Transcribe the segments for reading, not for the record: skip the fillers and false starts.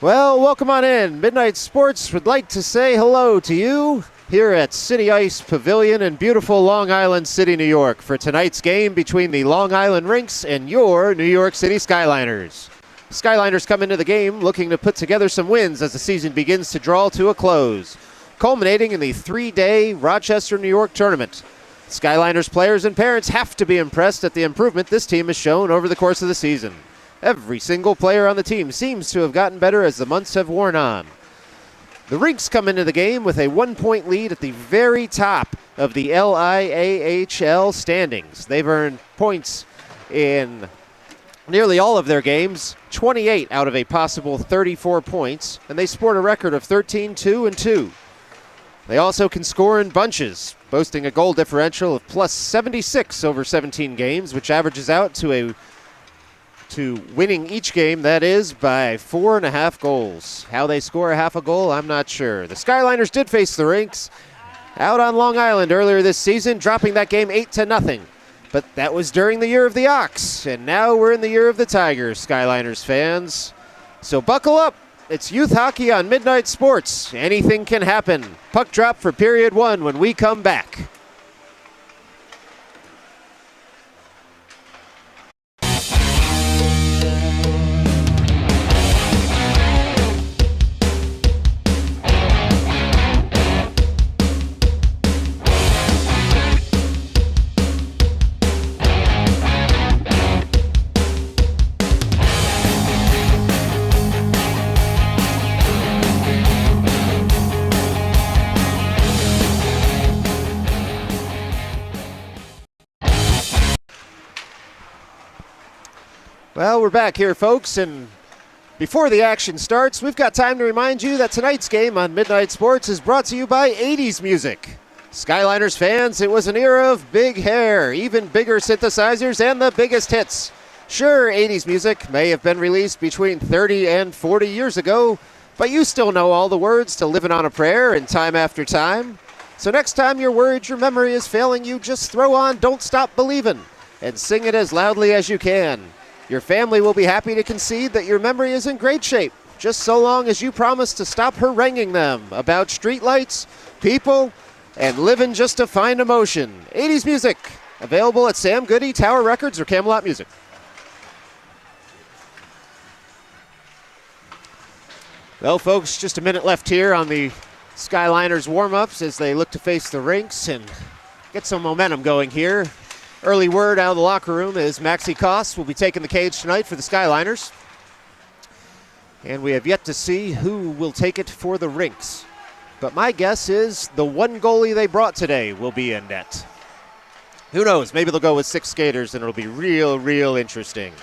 Well, welcome on in. Midnight Sports would like to say hello to you here at City Ice Pavilion in beautiful Long Island City, New York, for tonight's game between the Long Island Rinx and your New York City Skyliners. Skyliners come into the game looking to put together some wins as the season begins to draw to a close, culminating in the 3-day Rochester, New York tournament. Skyliners players and parents have to be impressed at the improvement this team has shown over the course of the season. Every single player on the team seems to have gotten better as the months have worn on. The Rinx come into the game with a 1-point lead at the very top of the LIAHL standings. They've earned points in nearly all of their games, 28 out of a possible 34 points, and they sport a record of 13-2-2. They also can score in bunches, boasting a goal differential of plus 76 over 17 games, which averages out to winning each game, that is, by 4.5 goals. How they score a half a goal, I'm not sure. The Skyliners did face the Rinx out on Long Island earlier this season, dropping that game 8-0. But that was during the year of the Ox, and now we're in the year of the Tigers, Skyliners fans. So buckle up. It's youth hockey on Midnight Sports. Anything can happen. Puck drop for period 1 when we come back. Well, we're back here, folks, and before the action starts, we've got time to remind you that tonight's game on Midnight Sports is brought to you by 80s Music. Skyliners fans, it was an era of big hair, even bigger synthesizers, and the biggest hits. Sure, 80s music may have been released between 30 and 40 years ago, but you still know all the words to Livin' on a Prayer and Time After Time. So next time you're worried your memory is failing you, just throw on Don't Stop Believin' and sing it as loudly as you can. Your family will be happy to concede that your memory is in great shape, just so long as you promise to stop haranguing them about streetlights, people, and living just to find emotion. 80s Music, available at Sam Goody, Tower Records, or Camelot Music. Well, folks, just a minute left here on the Skyliners warm-ups as they look to face the Rinx and get some momentum going here. Early word out of the locker room is Maxie Koss will be taking the cage tonight for the Skyliners. And we have yet to see who will take it for the Rinx. But my guess is the one goalie they brought today will be in net. Who knows? Maybe they'll go with 6 skaters and it'll be real interesting.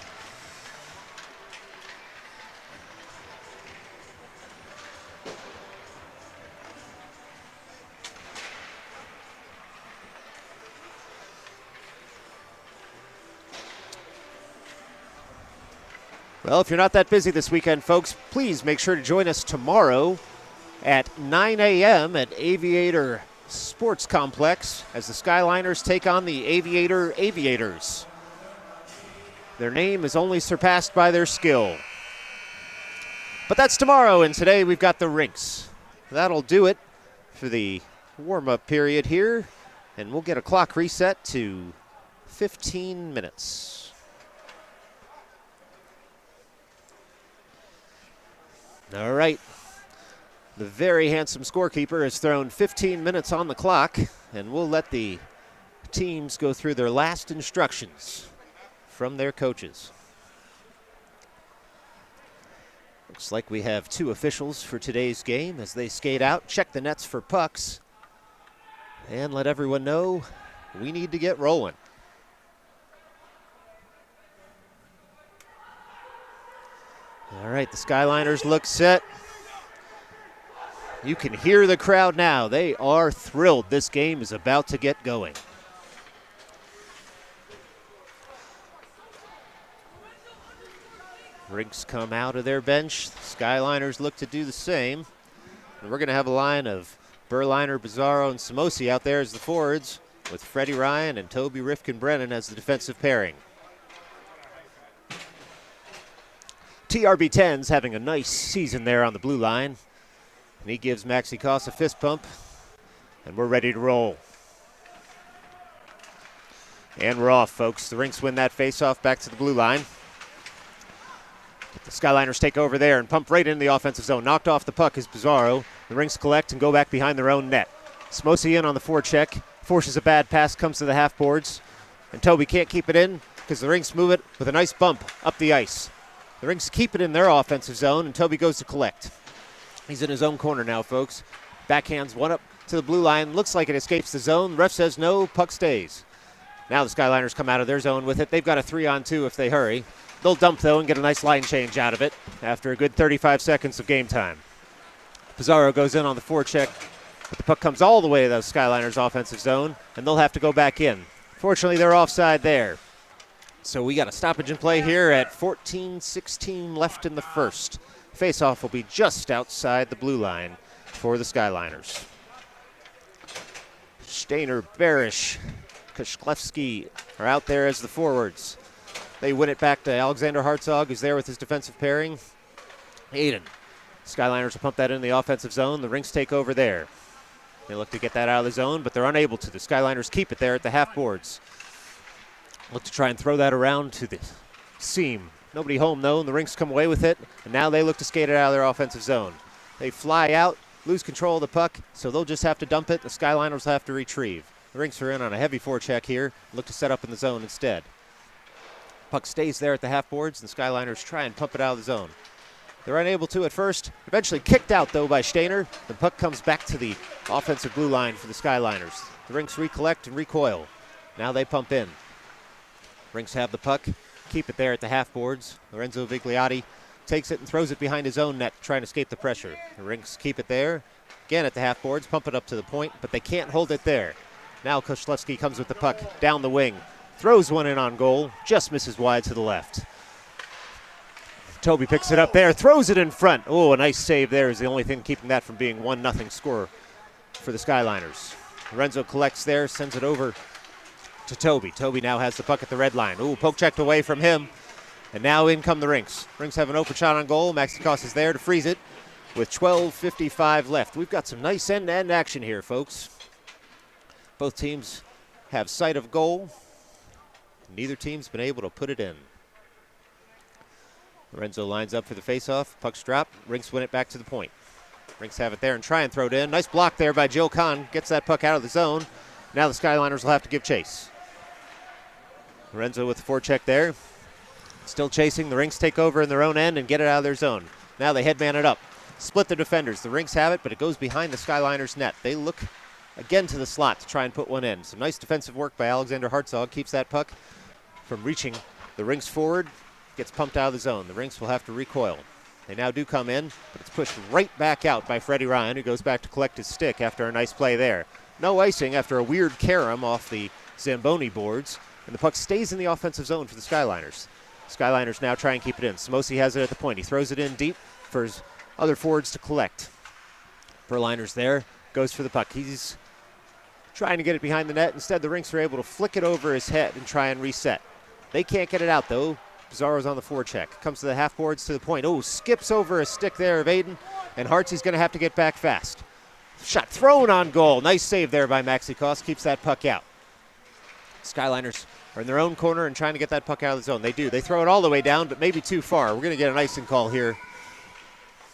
Well, if you're not that busy this weekend, folks, please make sure to join us tomorrow at 9 a.m. at Aviator Sports Complex as the Skyliners take on the Aviator Aviators. Their name is only surpassed by their skill. But that's tomorrow, and today we've got the Rinx. That'll do it for the warm-up period here, and we'll get a clock reset to 15 minutes. All right, the very handsome scorekeeper has thrown 15 minutes on the clock, and we'll let the teams go through their last instructions from their coaches. Looks like we have 2 officials for today's game as they skate out, check the nets for pucks, and let everyone know we need to get rolling. All right, the Skyliners look set. You can hear the crowd now. They are thrilled. This game is about to get going. Rinx come out of their bench. Skyliners look to do the same. And we're going to have a line of Berliner, Bizarro, and Samosi out there as the forwards. with Freddie Ryan and Toby Rifkin-Brennan as the defensive pairing. TRB-10's having a nice season there on the blue line. And he gives Maxi Koss a fist pump. And we're ready to roll. And we're off, folks. The Rinx win that faceoff back to the blue line. The Skyliners take over there and pump right into the offensive zone. Knocked off the puck is Pizarro. The Rinx collect and go back behind their own net. Smosi in on the forecheck. Forces a bad pass, comes to the half boards. And Toby can't keep it in because the Rinx move it with a nice bump up the ice. The Rinx keep it in their offensive zone, and Toby goes to collect. He's in his own corner now, folks. Backhands one up to the blue line. Looks like it escapes the zone. Ref says no, puck stays. Now the Skyliners come out of their zone with it. They've got a 3-on-2 if they hurry. They'll dump, though, and get a nice line change out of it after a good 35 seconds of game time. Pizarro goes in on the forecheck, but the puck comes all the way to the Skyliners' offensive zone, and they'll have to go back in. Fortunately, they're offside there. So we got a stoppage in play here at 14:16 left in the first. Faceoff will be just outside the blue line for the Skyliners. Stainer, Barish, Koshlewski are out there as the forwards. They win it back to Alexander Hartzog, who's there with his defensive pairing. Aiden. Skyliners will pump that in the offensive zone. The Rinx take over there. They look to get that out of the zone, but they're unable to. The Skyliners keep it there at the half boards. Look to try and throw that around to the seam. Nobody home, though, and the Rinx come away with it, and now they look to skate it out of their offensive zone. They fly out, lose control of the puck, so they'll just have to dump it. The Skyliners will have to retrieve. The Rinx are in on a heavy forecheck here, look to set up in the zone instead. Puck stays there at the half boards, and the Skyliners try and pump it out of the zone. They're unable to at first. Eventually kicked out, though, by Stainer. The puck comes back to the offensive blue line for the Skyliners. The Rinx recollect and recoil. Now they pump in. Rinx have the puck, keep it there at the half boards. Lorenzo Vigliotti takes it and throws it behind his own net, trying to escape the pressure. The Rinx keep it there, again at the half boards, pump it up to the point, but they can't hold it there. Now Koshlewski comes with the puck down the wing, throws one in on goal, just misses wide to the left. Toby picks it up there, throws it in front. Oh, a nice save there is the only thing keeping that from being 1-0 score for the Skyliners. Lorenzo collects there, sends it over to Toby. Toby now has the puck at the red line. Ooh, poke checked away from him. And now in come the Rinx. Rinx have an open shot on goal. Maxi Koss is there to freeze it with 12:55 left. We've got some nice end-to-end action here, folks. Both teams have sight of goal. Neither team's been able to put it in. Lorenzo lines up for the faceoff. Puck's dropped. Rinx win it back to the point. Rinx have it there and try and throw it in. Nice block there by Joe Kahn. Gets that puck out of the zone. Now the Skyliners will have to give chase. Lorenzo with the forecheck there. Still chasing. The Rinx take over in their own end and get it out of their zone. Now they headman it up. Split the defenders. The Rinx have it, but it goes behind the Skyliners' net. They look again to the slot to try and put one in. Some nice defensive work by Alexander Hartzog. Keeps that puck from reaching the Rinx forward. Gets pumped out of the zone. The Rinx will have to recoil. They now do come in, but it's pushed right back out by Freddie Ryan, who goes back to collect his stick after a nice play there. No icing after a weird carom off the Zamboni boards, and the puck stays in the offensive zone for the Skyliners. Skyliners now try and keep it in. Smosi has it at the point. He throws it in deep for his other forwards to collect. Berliner's there, goes for the puck. He's trying to get it behind the net. Instead, the Rinx are able to flick it over his head and try and reset. They can't get it out, though. Pizarro's on the forecheck. Comes to the half boards to the point. Oh, skips over a stick there of Aiden, and Hartsy's going to have to get back fast. Shot thrown on goal. Nice save there by Maxi Koss. Keeps that puck out. Skyliners are in their own corner and trying to get that puck out of the zone. They do. They throw it all the way down, but maybe too far. We're going to get an icing call here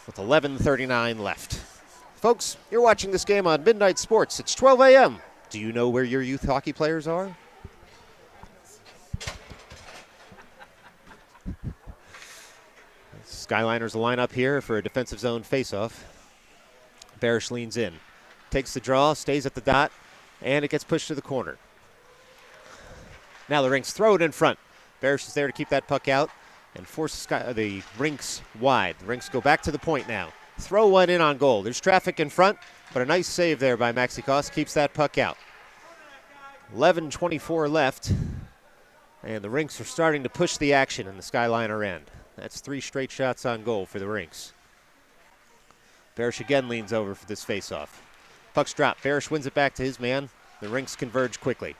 with 11:39 left. Folks, you're watching this game on Midnight Sports. It's 12 a.m. Do you know where your youth hockey players are? Skyliners line up here for a defensive zone faceoff. Barish leans in, takes the draw, stays at the dot, and it gets pushed to the corner. Now the Rinx throw it in front. Barish is there to keep that puck out and force the Rinx wide. The Rinx go back to the point now. Throw one in on goal. There's traffic in front, but a nice save there by Maxi Koss keeps that puck out. 11:24 left, and the Rinx are starting to push the action in the Skyliner end. That's 3 straight shots on goal for the Rinx. Barish again leans over for this faceoff. Puck's dropped. Barish wins it back to his man. The Rinx converge quickly.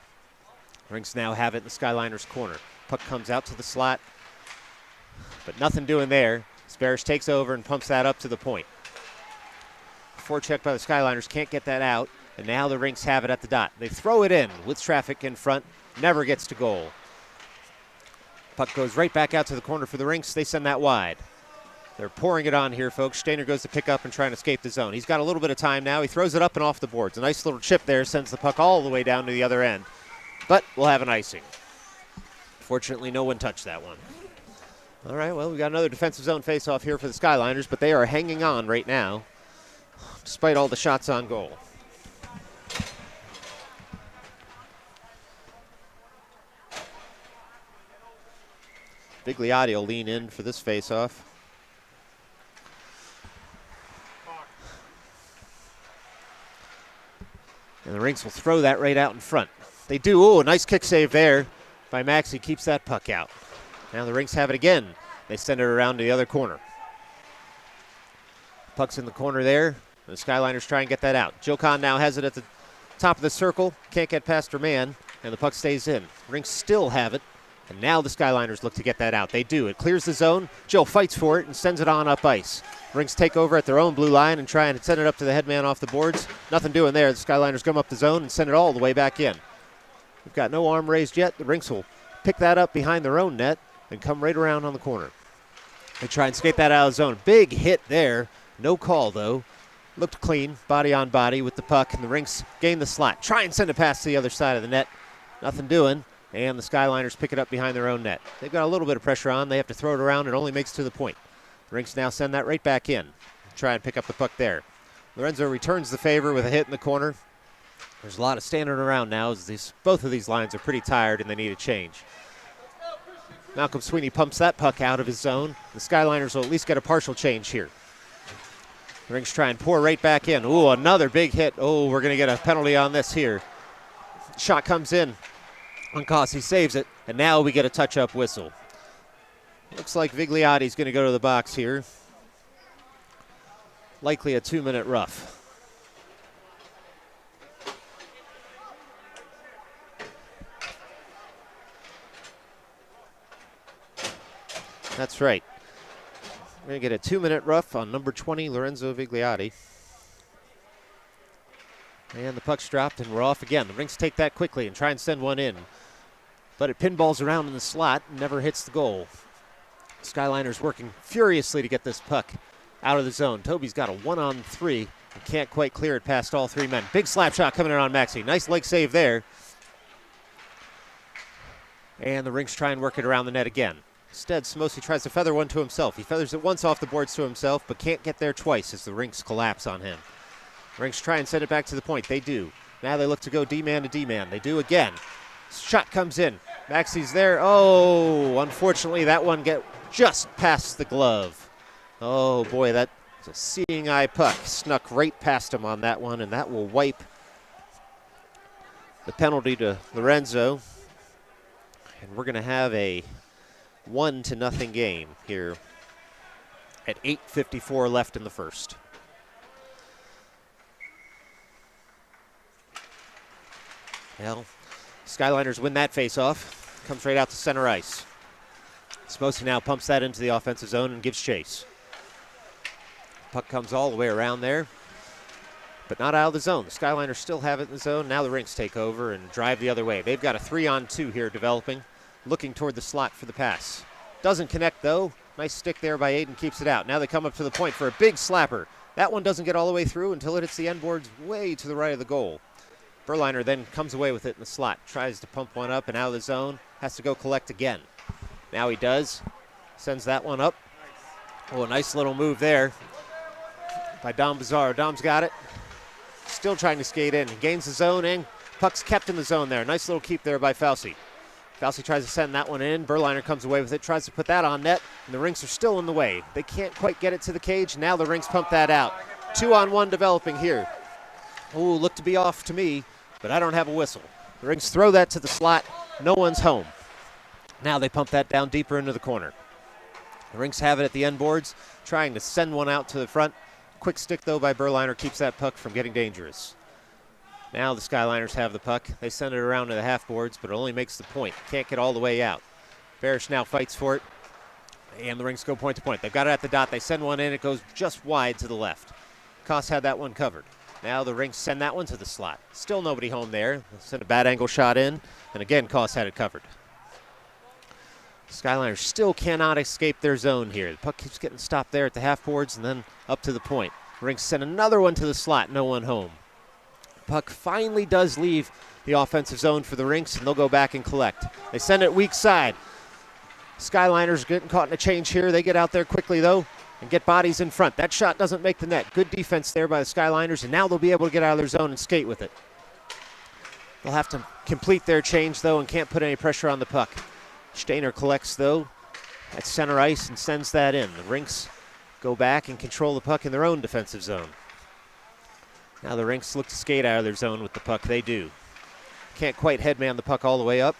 Rinx now have it in the Skyliners corner. Puck comes out to the slot, but nothing doing there. Sparish takes over and pumps that up to the point. Forecheck by the Skyliners, can't get that out, and now the Rinx have it at the dot. They throw it in with traffic in front, never gets to goal. Puck goes right back out to the corner for the Rinx. They send that wide. They're pouring it on here, folks. Stainer goes to pick up and try and escape the zone. He's got a little bit of time now. He throws it up and off the boards. A nice little chip there sends the puck all the way down to the other end. But we'll have an icing. Fortunately, no one touched that one. All right, well, we got another defensive zone faceoff here for the Skyliners, but they are hanging on right now, despite all the shots on goal. Bigliotti will lean in for this faceoff. And the Rinx will throw that right out in front. They do. Oh, a nice kick save there by Maxey. Keeps that puck out. Now the Rinx have it again. They send it around to the other corner. Puck's in the corner there. The Skyliners try and get that out. Jokon now has it at the top of the circle. Can't get past her man, and the puck stays in. Rinx still have it, and now the Skyliners look to get that out. They do. It clears the zone. Jill fights for it and sends it on up ice. Rinx take over at their own blue line and try and send it up to the headman off the boards. Nothing doing there. The Skyliners come up the zone and send it all the way back in. We've got no arm raised yet. The Rinx will pick that up behind their own net and come right around on the corner. They try and skate that out of the zone. Big hit there. No call, though. Looked clean, body on body with the puck, and the Rinx gain the slot. Try and send it past the other side of the net. Nothing doing, and the Skyliners pick it up behind their own net. They've got a little bit of pressure on. They have to throw it around. It only makes to the point. The Rinx now send that right back in. Try and pick up the puck there. Lorenzo returns the favor with a hit in the corner. There's a lot of standing around now as both of these lines are pretty tired and they need a change. Malcolm Sweeney pumps that puck out of his zone. The Skyliners will at least get a partial change here. The Rinx try and pour right back in. Ooh, another big hit. Oh, we're going to get a penalty on this here. Shot comes in. Uncassi saves it, and now we get a touch-up whistle. Looks like Vigliotti's going to go to the box here. Likely a 2-minute rough. That's right. We're going to get a 2-minute rough on number 20, Lorenzo Vigliotti. And the puck's dropped, and we're off again. The Rinx take that quickly and try and send one in. But it pinballs around in the slot and never hits the goal. Skyliners working furiously to get this puck out of the zone. Toby's got a 1-on-3 and can't quite clear it past all three men. Big slap shot coming in on Maxey. Nice leg save there. And the Rinx try and work it around the net again. Instead, Samosy tries to feather one to himself. He feathers it once off the boards to himself, but can't get there twice as the Rinx collapse on him. Rinx try and send it back to the point. They do. Now they look to go D-man to D-man. They do again. Shot comes in. Maxey's there. Oh, unfortunately, that one get just past the glove. Oh, boy, that's a seeing eye puck. Snuck right past him on that one, and that will wipe the penalty to Lorenzo. And we're going to have a 1-0 game here at 8:54 left in the first. Well, Skyliners win that faceoff. Comes right out to center ice. Samosy now pumps that into the offensive zone and gives chase. Puck comes all the way around there, but not out of the zone. The Skyliners still have it in the zone. Now the Rinx take over and drive the other way. They've got a 3-on-2 here developing, looking toward the slot for the pass. Doesn't connect, though. Nice stick there by Aiden, keeps it out. Now they come up to the point for a big slapper. That one doesn't get all the way through until it hits the end boards way to the right of the goal. Berliner then comes away with it in the slot. Tries to pump one up and out of the zone. Has to go collect again. Now he does. Sends that one up. Oh, a nice little move there by Dom Bizarro. Dom's got it. Still trying to skate in. He gains the zone and puck's kept in the zone there. Nice little keep there by Fauci. Fauci tries to send that one in. Berliner comes away with it. Tries to put that on net. And the Rinx are still in the way. They can't quite get it to the cage. Now the Rinx pump that out. 2-on-1 developing here. Oh, looked to be off to me, but I don't have a whistle. The Rinx throw that to the slot. No one's home. Now they pump that down deeper into the corner. The Rinx have it at the end boards, trying to send one out to the front. Quick stick, though, by Berliner keeps that puck from getting dangerous. Now the Skyliners have the puck. They send it around to the half boards, but it only makes the point. Can't get all the way out. Barish now fights for it, and the Rinx go point to point. They've got it at the dot. They send one in. It goes just wide to the left. Koss had that one covered. Now the Rinx send that one to the slot. Still nobody home there. They send a bad angle shot in, and again, Koss had it covered. Skyliners still cannot escape their zone here. The puck keeps getting stopped there at the half boards and then up to the point. Rinx send another one to the slot. No one home. Puck finally does leave the offensive zone for the Rinx, and they'll go back and collect. They send it weak side. Skyliners getting caught in a change here. They get out there quickly, though, and get bodies in front. That shot doesn't make the net. Good defense there by the Skyliners, and now they'll be able to get out of their zone and skate with it. They'll have to complete their change, though, and can't put any pressure on the puck. Stainer collects, though, at center ice and sends that in. The Rinx go back and control the puck in their own defensive zone. Now the Rinx look to skate out of their zone with the puck. They do. Can't quite headman the puck all the way up,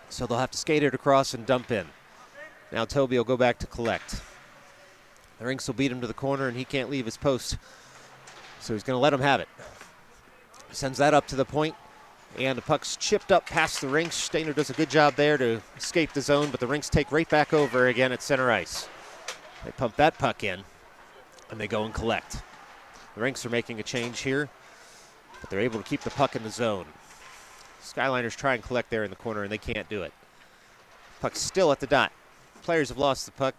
so they'll have to skate it across and dump in. Now Toby will go back to collect. The Rinx will beat him to the corner, and he can't leave his post, so he's going to let him have it. Sends that up to the point, and the puck's chipped up past the Rinx. Stainer does a good job there to escape the zone, but the Rinx take right back over again at center ice. They pump that puck in, and they go and collect. The Rinx are making a change here, but they're able to keep the puck in the zone. Skyliners try and collect there in the corner, and they can't do it. Puck's still at the dot. Players have lost the puck.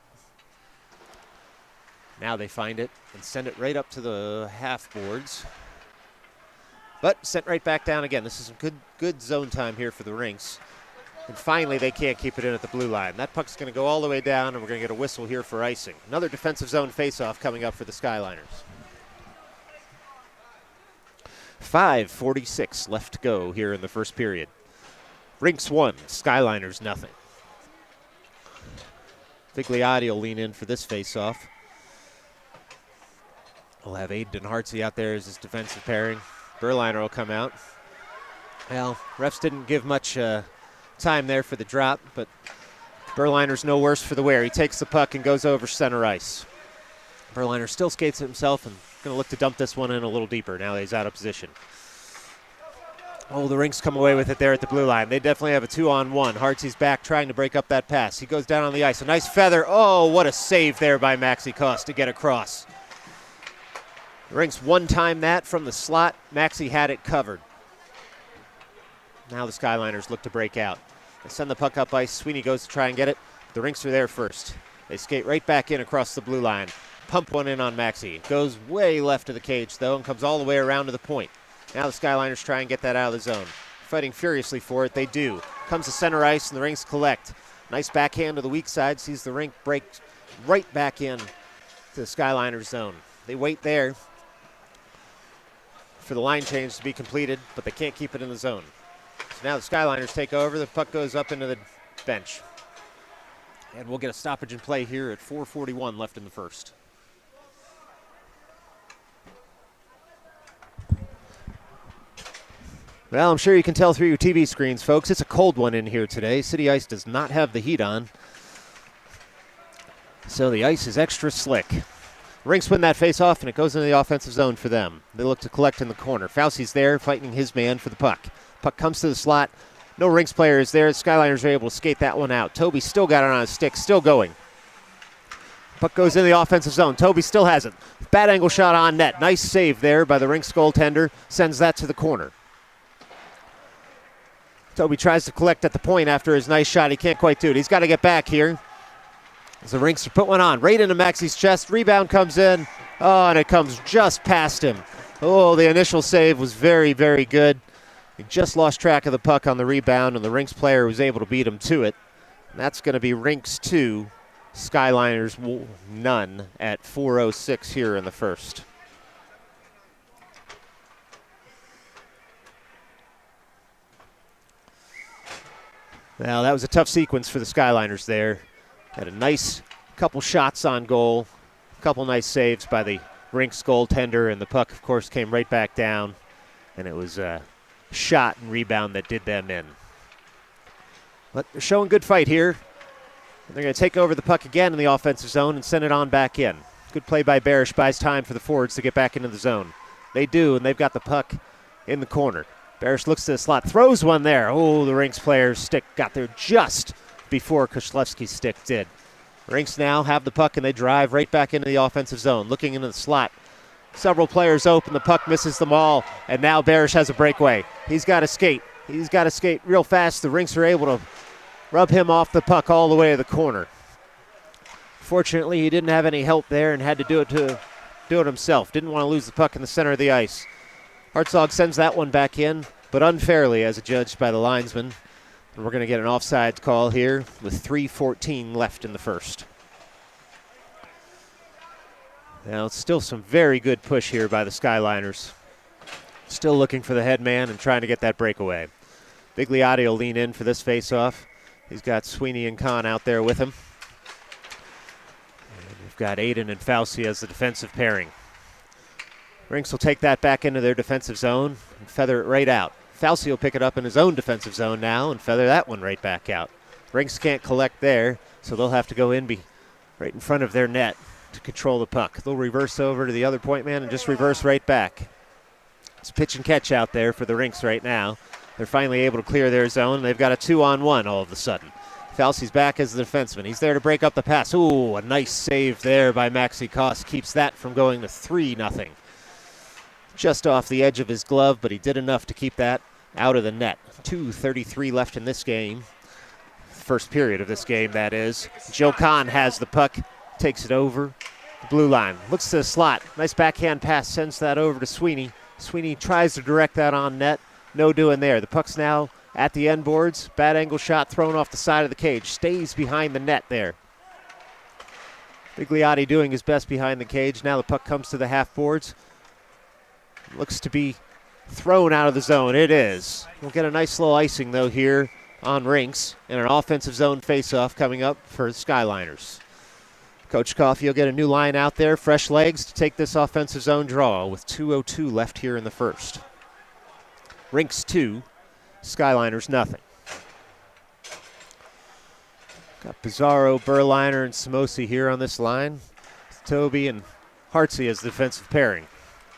Now they find it and send it right up to the half boards. But sent right back down again. This is some good zone time here for the Rinx. And finally, they can't keep it in at the blue line. That puck's going to go all the way down, and we're going to get a whistle here for icing. Another defensive zone faceoff coming up for the Skyliners. 5:46 left to go here in the first period. Rinx 1, Skyliners nothing. Vigliotti will lean in for this faceoff. We'll have Aiden Hartsey out there as his defensive pairing. Berliner will come out. Well, refs didn't give much time there for the drop, but Berliner's no worse for the wear. He takes the puck and goes over center ice. Berliner still skates it himself and going to look to dump this one in a little deeper now that he's out of position. Oh, the Rinx come away with it there at the blue line. They definitely have a 2-on-1. Hartsey's back trying to break up that pass. He goes down on the ice. A nice feather. Oh, what a save there by Maxi Koss to get across. The Rinx one-time that from the slot. Maxi had it covered. Now the Skyliners look to break out. They send the puck up ice. Sweeney goes to try and get it. The Rinx are there first. They skate right back in across the blue line. Pump one in on Maxi. Goes way left of the cage, though, and comes all the way around to the point. Now the Skyliners try and get that out of the zone. Fighting furiously for it. They do. Comes to center ice, and the Rinx collect. Nice backhand to the weak side. Sees the Rinx break right back in to the Skyliners zone. They wait there for the line change to be completed, but they can't keep it in the zone. So now the Skyliners take over. The puck goes up into the bench. And we'll get a stoppage in play here at 4:41 left in the first. Well, I'm sure you can tell through your TV screens, folks. It's a cold one in here today. City Ice does not have the heat on, so the ice is extra slick. Rinx win that face-off, and it goes into the offensive zone for them. They look to collect in the corner. Fauci's there fighting his man for the puck. Puck comes to the slot. No Rinx player is there. The Skyliners are able to skate that one out. Toby still got it on his stick, still going. Puck goes into the offensive zone. Toby still has it. Bad angle shot on net. Nice save there by the Rinx goaltender. Sends that to the corner. Toby tries to collect at the point after his nice shot. He can't quite do it. He's got to get back here. As the Rinx put one on right into Maxi's chest. Rebound comes in. Oh, and it comes just past him. Oh, the initial save was very, very good. He just lost track of the puck on the rebound, and the Rinx player was able to beat him to it. And that's going to be Rinx 2, Skyliners none at 4:06 here in the first. Well, that was a tough sequence for the Skyliners there. Had a nice couple shots on goal, a couple nice saves by the Rinx goaltender, and the puck, of course, came right back down, and it was a shot and rebound that did them in. But they're showing good fight here. They're going to take over the puck again in the offensive zone and send it on back in. Good play by Barish, buys time for the forwards to get back into the zone. They do, and they've got the puck in the corner. Barish looks to the slot, throws one there. Oh, the Rinx player's stick got there just before Kushlewski's stick did. Rinx now have the puck and they drive right back into the offensive zone, looking into the slot. Several players open, the puck misses them all, and now Barish has a breakaway. He's got to skate. He's got to skate real fast. The Rinx are able to rub him off the puck all the way to the corner. Fortunately, he didn't have any help there and had to do it himself. Didn't want to lose the puck in the center of the ice. Hartzog sends that one back in, but unfairly as adjudged by the linesman. And we're going to get an offside call here with 3:14 left in the first. Now, it's still some very good push here by the Skyliners. Still looking for the head man and trying to get that breakaway. Bigliotti will lean in for this faceoff. He's got Sweeney and Kahn out there with him. And we've got Aiden and Fauci as the defensive pairing. Rinx will take that back into their defensive zone and feather it right out. Fauci will pick it up in his own defensive zone now and feather that one right back out. Rinx can't collect there, so they'll have to go in right in front of their net to control the puck. They'll reverse over to the other point man and just reverse right back. It's pitch and catch out there for the Rinx right now. They're finally able to clear their zone. They've got a 2-on-1 all of a sudden. Fauci's back as the defenseman. He's there to break up the pass. Ooh, a nice save there by Maxi Koss. Keeps that from going to 3-0. Just off the edge of his glove, but he did enough to keep that out of the net. 2:33 left in this game. First period of this game, that is. Joe Kahn has the puck, takes it over the blue line. Looks to the slot. Nice backhand pass, sends that over to Sweeney. Sweeney tries to direct that on net. No doing there. The puck's now at the end boards. Bad angle shot thrown off the side of the cage. Stays behind the net there. Bigliotti doing his best behind the cage. Now the puck comes to the half boards. Looks to be thrown out of the zone. It is. We'll get a nice little icing, though, here on Rinx and an offensive zone faceoff coming up for the Skyliners. Coach Coffey will get a new line out there. Fresh legs to take this offensive zone draw with 2:02 left here in the first. Rinx 2, Skyliners nothing. Got Pizarro, Berliner, and Samosi here on this line. Toby and Hartsey as the defensive pairing.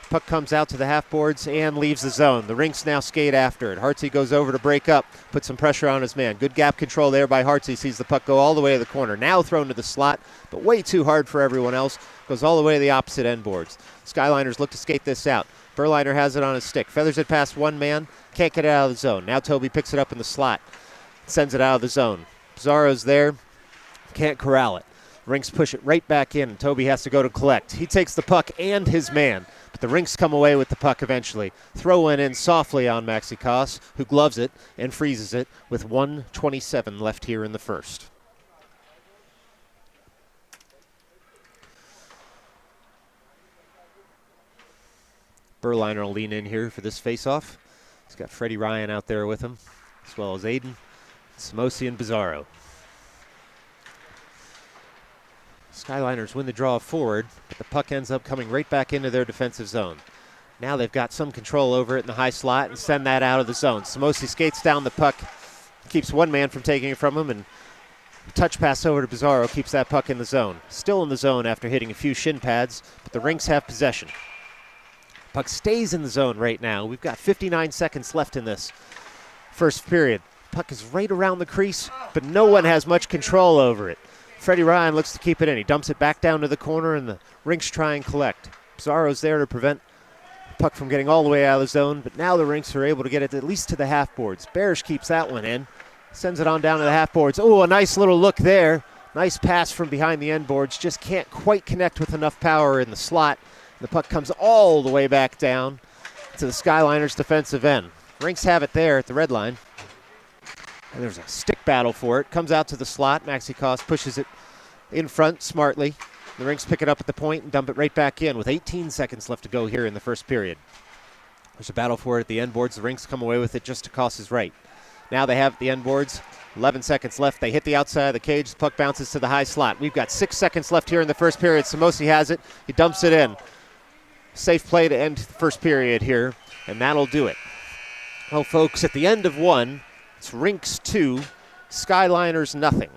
Puck comes out to the half boards and leaves the zone. The Rinx now skate after it. Hartsey goes over to break up, put some pressure on his man. Good gap control there by Hartsey. Sees the puck go all the way to the corner. Now thrown to the slot, but way too hard for everyone else. Goes all the way to the opposite end boards. Skyliners look to skate this out. Berliner has it on his stick. Feathers it past one man. Can't get it out of the zone. Now Toby picks it up in the slot. Sends it out of the zone. Pizarro's there. Can't corral it. Rinx push it right back in, and Toby has to go to collect. He takes the puck and his man, but the Rinx come away with the puck eventually. Throw in softly on Maxi Koss, who gloves it and freezes it with 1:27 left here in the first. Berliner will lean in here for this faceoff. He's got Freddie Ryan out there with him, as well as Aiden, Samosi, and Pizarro. Skyliners win the draw forward, but the puck ends up coming right back into their defensive zone. Now they've got some control over it in the high slot and send that out of the zone. Samosi skates down the puck, keeps one man from taking it from him, and touch pass over to Pizarro keeps that puck in the zone. Still in the zone after hitting a few shin pads, but the Rinx have possession. Puck stays in the zone right now. We've got 59 seconds left in this first period. Puck is right around the crease, but no one has much control over it. Freddie Ryan looks to keep it in. He dumps it back down to the corner, and the Rinx try and collect. Pizarro's there to prevent the puck from getting all the way out of the zone, but now the Rinx are able to get it at least to the half boards. Barish keeps that one in, sends it on down to the half boards. Oh, a nice little look there. Nice pass from behind the end boards. Just can't quite connect with enough power in the slot. The puck comes all the way back down to the Skyliners' defensive end. Rinx have it there at the red line. And there's a stick battle for it. Comes out to the slot. Maxi Koss pushes it in front smartly. The Rinx pick it up at the point and dump it right back in with 18 seconds left to go here in the first period. There's a battle for it at the end boards. The Rinx come away with it just to Koss's right. Now they have at the end boards. 11 seconds left. They hit the outside of the cage. The puck bounces to the high slot. We've got 6 seconds left here in the first period. Samosi has it. He dumps it in. Safe play to end the first period here, and that'll do it. Well, folks, at the end of one, it's Rinx 2, Skyliners nothing.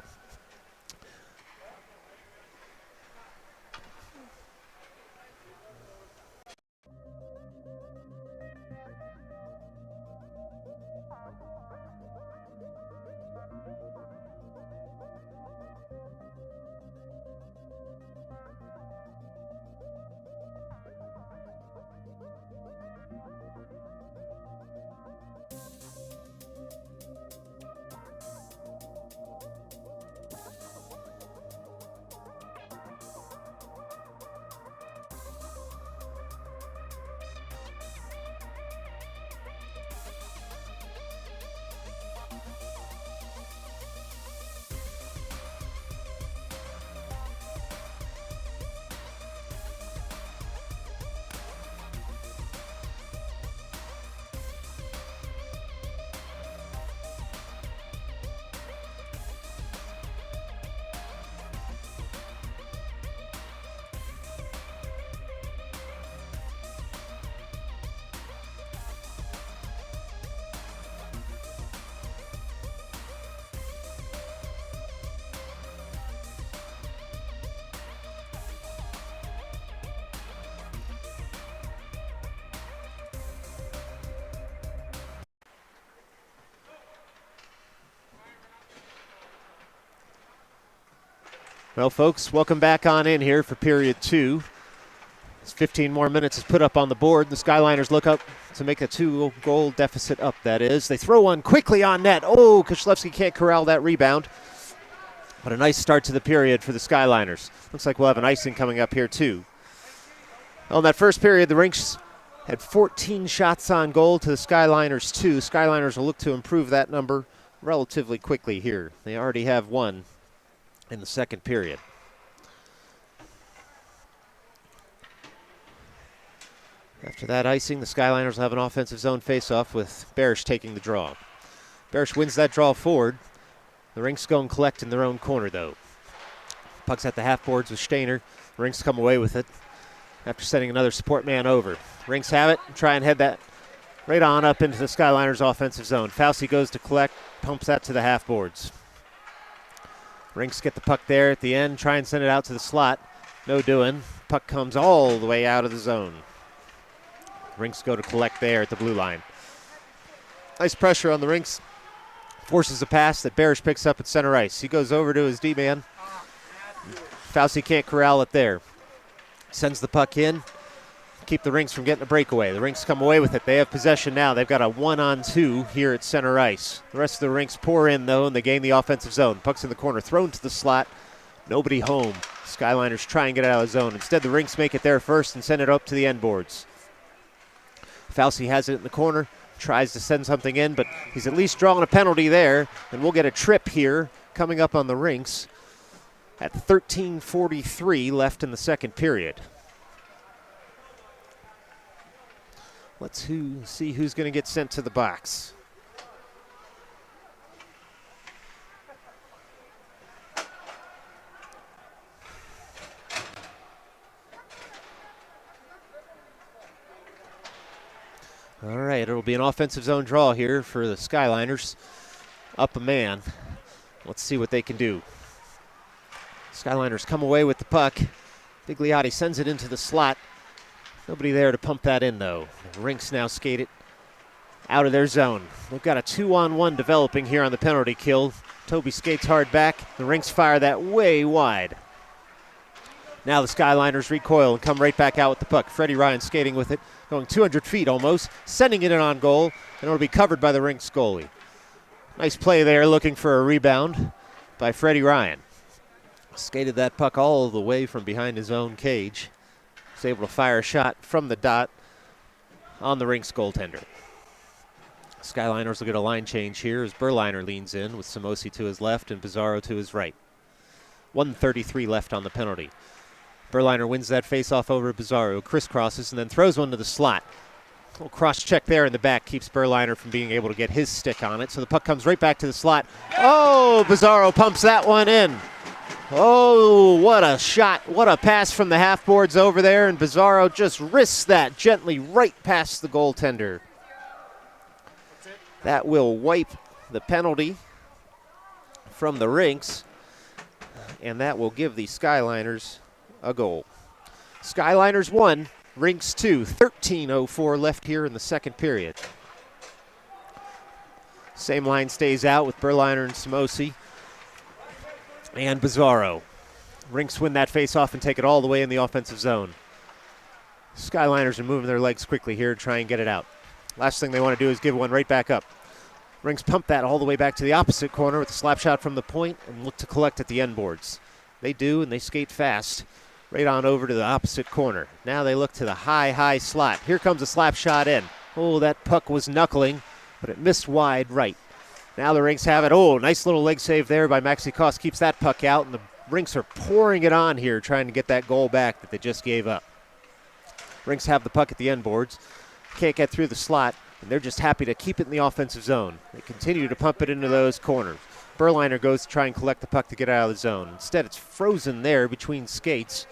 Well, folks, welcome back on in here for period 2. 15 more minutes is put up on the board. The Skyliners look up to make a 2-goal deficit up, that is. They throw one quickly on net. Oh, Koshlewski can't corral that rebound. But a nice start to the period for the Skyliners. Looks like we'll have an icing coming up here, too. Well, in that first period, the Rinx had 14 shots on goal to the Skyliners 2. Skyliners will look to improve that number relatively quickly here. They already have one in the second period. After that icing, the Skyliners will have an offensive zone face-off with Barish taking the draw. Barish wins that draw forward. The Rinx go and collect in their own corner, though. Puck's at the half boards with Stainer. The Rinx come away with it after sending another support man over. Rinx have it, try and head that right on up into the Skyliners' offensive zone. Fauci goes to collect, pumps that to the half boards. Rinx get the puck there at the end, try and send it out to the slot. No doing. Puck comes all the way out of the zone. Rinx go to collect there at the blue line. Nice pressure on the Rinx. Forces a pass that Barish picks up at center ice. He goes over to his D-man. Fauci can't corral it there. Sends the puck in. Keep the Rinx from getting a breakaway. The Rinx come away with it. They have possession now. They've got a 1-on-2 here at center ice. The rest of the Rinx pour in, though, and they gain the offensive zone. Puck's in the corner, thrown to the slot. Nobody home. Skyliners try and get out of the zone. Instead, the Rinx make it there first and send it up to the end boards. Fauci has it in the corner, tries to send something in, but he's at least drawing a penalty there, and we'll get a trip here coming up on the Rinx at 13:43 left in the second period. Let's see who's going to get sent to the box. All right, it'll be an offensive zone draw here for the Skyliners. Up a man. Let's see what they can do. Skyliners come away with the puck. Bigliotti sends it into the slot. Nobody there to pump that in, though. The Rinx now skate it out of their zone. They've got a 2-on-1 developing here on the penalty kill. Toby skates hard back. The Rinx fire that way wide. Now the Skyliners recoil and come right back out with the puck. Freddie Ryan skating with it, going 200 feet almost, sending it in on goal, and it'll be covered by the Rinx goalie. Nice play there, looking for a rebound by Freddie Ryan. Skated that puck all the way from behind his own cage. Was able to fire a shot from the dot on the Rinx goaltender. Skyliners will get a line change here as Berliner leans in with Samosi to his left and Bizarro to his right. 1:33 left on the penalty. Berliner wins that face-off over Bizarro, crisscrosses, and then throws one to the slot. A little cross-check there in the back keeps Berliner from being able to get his stick on it, so the puck comes right back to the slot. Oh, Bizarro pumps that one in. Oh, what a shot. What a pass from the half boards over there, and Bizarro just risks that gently right past the goaltender. That will wipe the penalty from the Rinx, and that will give the Skyliners a goal. Skyliners 1, Rinx 2, 13:04 left here in the second period. Same line stays out with Berliner and Samosi and Bizarro. Rinx win that face-off and take it all the way in the offensive zone. Skyliners are moving their legs quickly here to try and get it out. Last thing they want to do is give one right back up. Rinx pump that all the way back to the opposite corner with a slap shot from the point and look to collect at the end boards. They do, and they skate fast right on over to the opposite corner. Now they look to the high slot. Here comes a slap shot in. Oh, that puck was knuckling, but it missed wide right. Now the Rinx have it. Oh, nice little leg save there by Maxi Koss. Keeps that puck out, and the Rinx are pouring it on here, trying to get that goal back that they just gave up. Rinx have the puck at the end boards. Can't get through the slot, and they're just happy to keep it in the offensive zone. They continue to pump it into those corners. Berliner goes to try and collect the puck to get out of the zone. Instead, it's frozen there between skates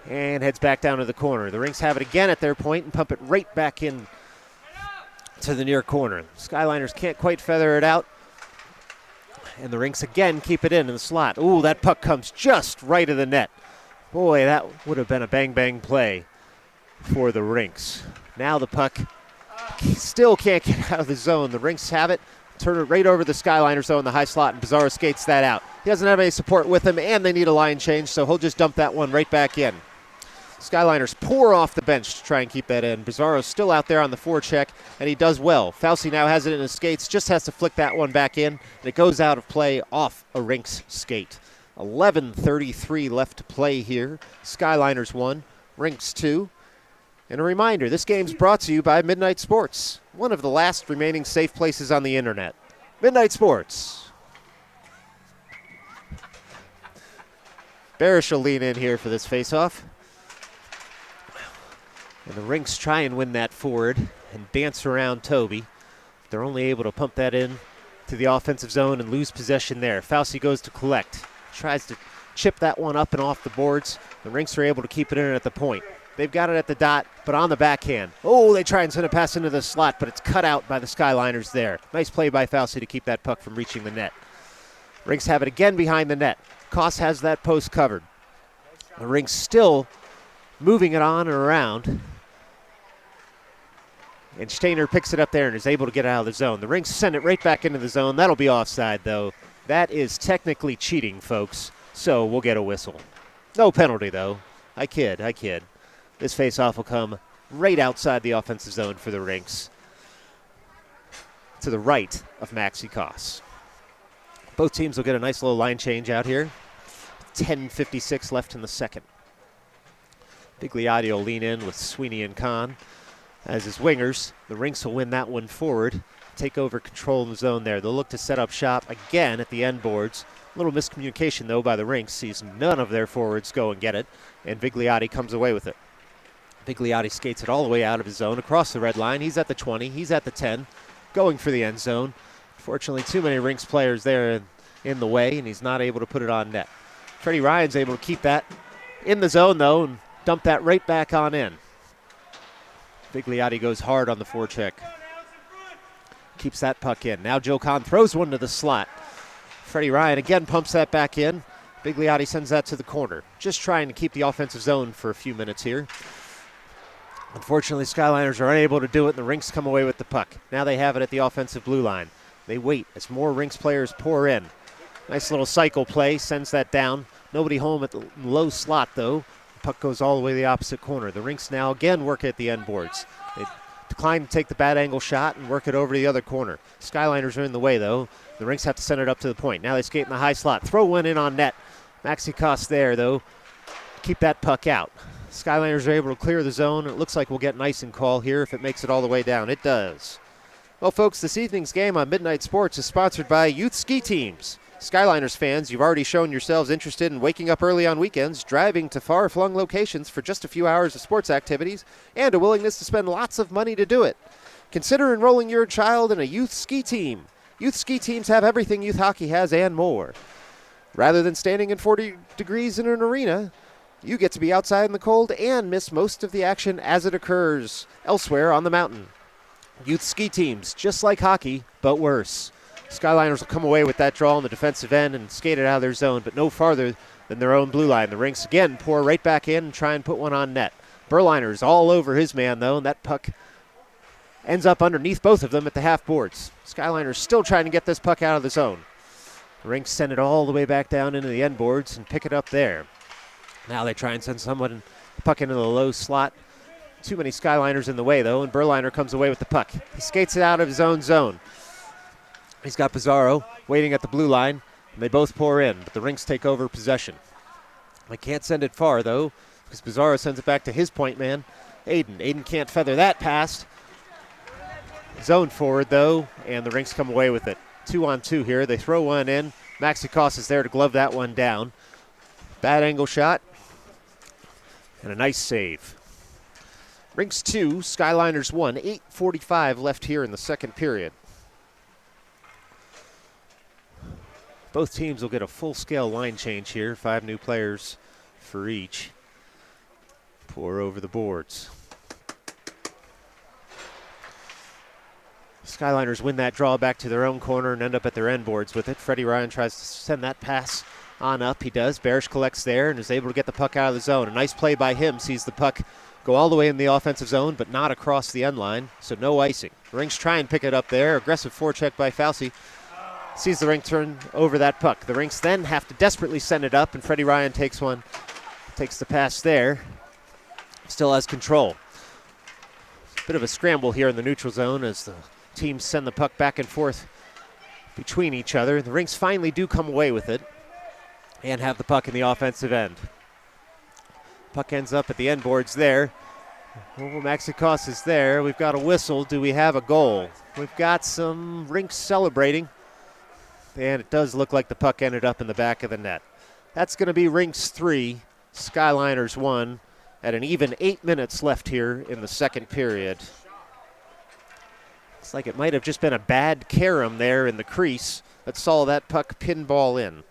and heads back down to the corner. The Rinx have it again at their point and pump it right back in to the near corner. Skyliners can't quite feather it out, and the Rinx again keep it in the slot. Ooh, that puck comes just right of the net. Boy, that would have been a bang-bang play for the Rinx. Now the puck still can't get out of the zone. The Rinx have it, turn it right over the Skyliners, though, in the high slot, and Bizarro skates that out. He doesn't have any support with him, and they need a line change, so he'll just dump that one right back in. Skyliners pour off the bench to try and keep that in. Bizarro's still out there on the forecheck, and he does well. Fauci now has it in his skates, just has to flick that one back in, and it goes out of play off a Rinx skate. 11:33 left to play here. Skyliners 1, Rinx 2. And a reminder, this game's brought to you by Midnight Sports, one of the last remaining safe places on the internet. Midnight Sports. Barish will lean in here for this faceoff. And the Rinx try and win that forward and dance around Toby. They're only able to pump that in to the offensive zone and lose possession there. Fauci goes to collect. Tries to chip that one up and off the boards. The Rinx are able to keep it in at the point. They've got it at the dot, but on the backhand. Oh, they try and send a pass into the slot, but it's cut out by the Skyliners there. Nice play by Fauci to keep that puck from reaching the net. Rinx have it again behind the net. Koss has that post covered. The Rinx still moving it on and around. And Stainer picks it up there and is able to get out of the zone. The Rinx send it right back into the zone. That'll be offside, though. That is technically cheating, folks, so we'll get a whistle. No penalty, though. I kid. This faceoff will come right outside the offensive zone for the Rinx, to the right of Maxi Koss. Both teams will get a nice little line change out here. 10:56 left in the second. Bigliotti will lean in with Sweeney and Kahn as his wingers. The Rinx will win that one forward, take over control in the zone there. They'll look to set up shop again at the end boards. A little miscommunication, though, by the Rinx. Sees none of their forwards go and get it, and Bigliotti comes away with it. Bigliotti skates it all the way out of his zone, across the red line. He's at the 20, he's at the 10, going for the end zone. Fortunately, too many Rinx players there in the way, and he's not able to put it on net. Freddie Ryan's able to keep that in the zone, though, and dump that right back on in. Bigliotti goes hard on the forecheck. Keeps that puck in. Now Joe Kahn throws one to the slot. Freddie Ryan again pumps that back in. Bigliotti sends that to the corner. Just trying to keep the offensive zone for a few minutes here. Unfortunately, Skyliners are unable to do it, and the Rinx come away with the puck. Now they have it at the offensive blue line. They wait as more Rinx players pour in. Nice little cycle play, sends that down. Nobody home at the low slot, though. The puck goes all the way to the opposite corner. The Rinx now again work at the end boards. They decline to take the bad angle shot and work it over to the other corner. Skyliners are in the way, though. The Rinx have to send it up to the point. Now they skate in the high slot. Throw one in on net. Maxi Koss there, though. Keep that puck out. Skyliners are able to clear the zone. It looks like we'll get an icing call here if it makes it all the way down. It does. Well, folks, this evening's game on Midnight Sports is sponsored by Youth Ski Teams. Skyliners fans, you've already shown yourselves interested in waking up early on weekends, driving to far-flung locations for just a few hours of sports activities, and a willingness to spend lots of money to do it. Consider enrolling your child in a youth ski team. Youth ski teams have everything youth hockey has and more. Rather than standing in 40 degrees in an arena, you get to be outside in the cold and miss most of the action as it occurs elsewhere on the mountain. Youth ski teams, just like hockey, but worse. Skyliners will come away with that draw on the defensive end and skate it out of their zone, but no farther than their own blue line. The Rinx again pour right back in and try and put one on net. Berliner's all over his man, though, and that puck ends up underneath both of them at the half boards. Skyliners still trying to get this puck out of the zone. The Rinx send it all the way back down into the end boards and pick it up there. Now they try and send someone puck into the low slot. Too many Skyliners in the way, though, and Berliner comes away with the puck. He skates it out of his own zone. He's got Pizarro waiting at the blue line, and they both pour in, but the Rinx take over possession. They can't send it far, though, because Pizarro sends it back to his point man, Aiden. Aiden can't feather that past. Zone forward, though, and the Rinx come away with it. 2-on-2 here. They throw one in. Maxi Koss is there to glove that one down. Bad angle shot, and a nice save. Rinx 2, Skyliners 1. 8:45 left here in the second period. Both teams will get a full-scale line change here. 5 new players for each. Pour over the boards. Skyliners win that draw back to their own corner and end up at their end boards with it. Freddie Ryan tries to send that pass on up. He does. Barish collects there and is able to get the puck out of the zone. A nice play by him. Sees the puck go all the way in the offensive zone, but not across the end line, so no icing. Rinx try and pick it up there. Aggressive forecheck by Fauci. Sees the Rinx turn over that puck. The Rinx then have to desperately send it up, and Freddie Ryan takes the pass there. Still has control. Bit of a scramble here in the neutral zone as the teams send the puck back and forth between each other. The Rinx finally do come away with it and have the puck in the offensive end. Puck ends up at the end boards there. Oh, Maxi Koss is there. We've got a whistle. Do we have a goal? We've got some Rinx celebrating. And it does look like the puck ended up in the back of the net. That's going to be Rinx 3, Skyliners 1, at an even 8 minutes left here in the second period. Looks like it might have just been a bad carom there in the crease that saw that puck pinball in.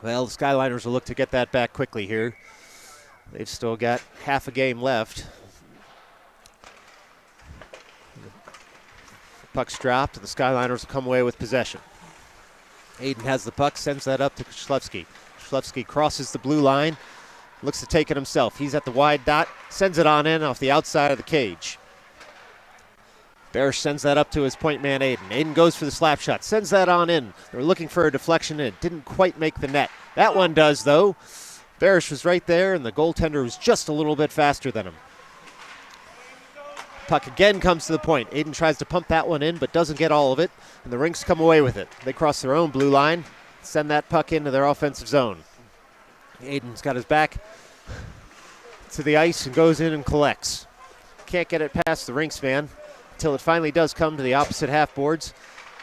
Well, the Skyliners will look to get that back quickly here. They've still got half a game left. Puck's dropped, and the Skyliners will come away with possession. Aiden has the puck, sends that up to Shlevsky. Shlevsky crosses the blue line, looks to take it himself. He's at the wide dot, sends it on in off the outside of the cage. Barish sends that up to his point man, Aiden. Aiden goes for the slap shot, sends that on in. They were looking for a deflection, and it didn't quite make the net. That one does, though. Barish was right there, and the goaltender was just a little bit faster than him. Puck again comes to the point. Aiden tries to pump that one in, but doesn't get all of it, and the Rinx come away with it. They cross their own blue line, send that puck into their offensive zone. Aiden's got his back to the ice and goes in and collects. Can't get it past the Rinx man until it finally does come to the opposite half boards,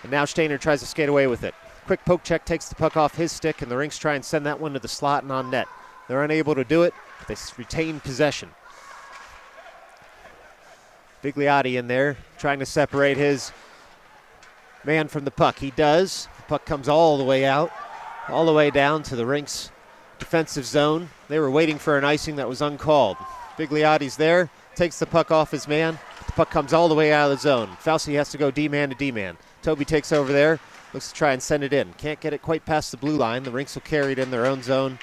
and now Stainer tries to skate away with it. Quick poke check takes the puck off his stick, and the Rinx try and send that one to the slot and on net. They're unable to do it, but they retain possession. Bigliotti in there, trying to separate his man from the puck. He does. The puck comes all the way out, all the way down to the Rinx defensive zone. They were waiting for an icing that was uncalled. Bigliotti's there, takes the puck off his man. The puck comes all the way out of the zone. Fauci has to go D-man to D-man. Toby takes over there, looks to try and send it in. Can't get it quite past the blue line. The Rinx will carry it in their own zone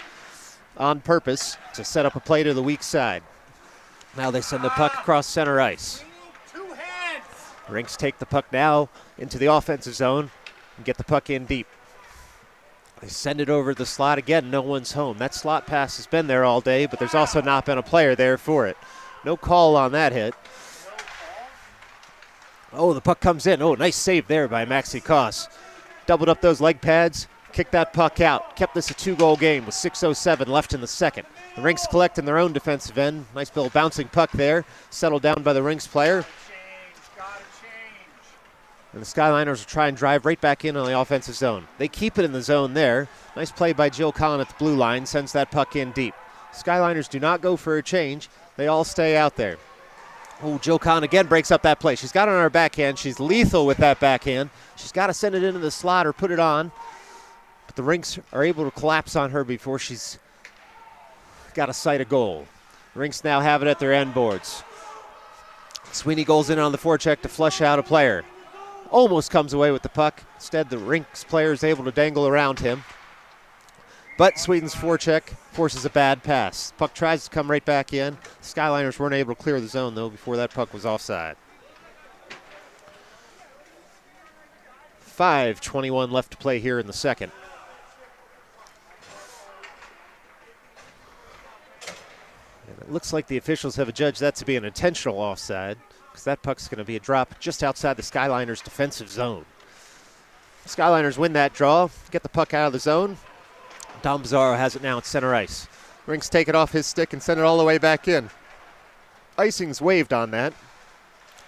on purpose to set up a play to the weak side. Now they send the puck across center ice. Rinx take the puck now into the offensive zone and get the puck in deep. They send it over the slot. Again, no one's home. That slot pass has been there all day, but there's also not been a player there for it. No call on that hit. Oh, the puck comes in. Oh, nice save there by Maxi Koss. Doubled up those leg pads, kicked that puck out. Kept this a 2-goal game with 6:07 left in the second. The Rinx collect in their own defensive end. Nice little bouncing puck there. Settled down by the Rinx player. And the Skyliners will try and drive right back in on the offensive zone. They keep it in the zone there. Nice play by Jill Collin at the blue line. Sends that puck in deep. Skyliners do not go for a change. They all stay out there. Oh, Jill Collin again breaks up that play. She's got it on her backhand. She's lethal with that backhand. She's got to send it into the slot or put it on. But the Rinx are able to collapse on her before she's got a sight of goal. The Rinx now have it at their end boards. Sweeney goes in on the forecheck to flush out a player. Almost comes away with the puck. Instead, the Rinx player is able to dangle around him. But Sweden's forecheck forces a bad pass. Puck tries to come right back in. Skyliners weren't able to clear the zone, though, before that puck was offside. 5:21 left to play here in the second. And it looks like the officials have adjudged that to be an intentional offside, because that puck's going to be a drop just outside the Skyliners' defensive zone. Skyliners win that draw, get the puck out of the zone. Dom Bizarro has it now at center ice. Rinx take it off his stick and send it all the way back in. Icing's waived on that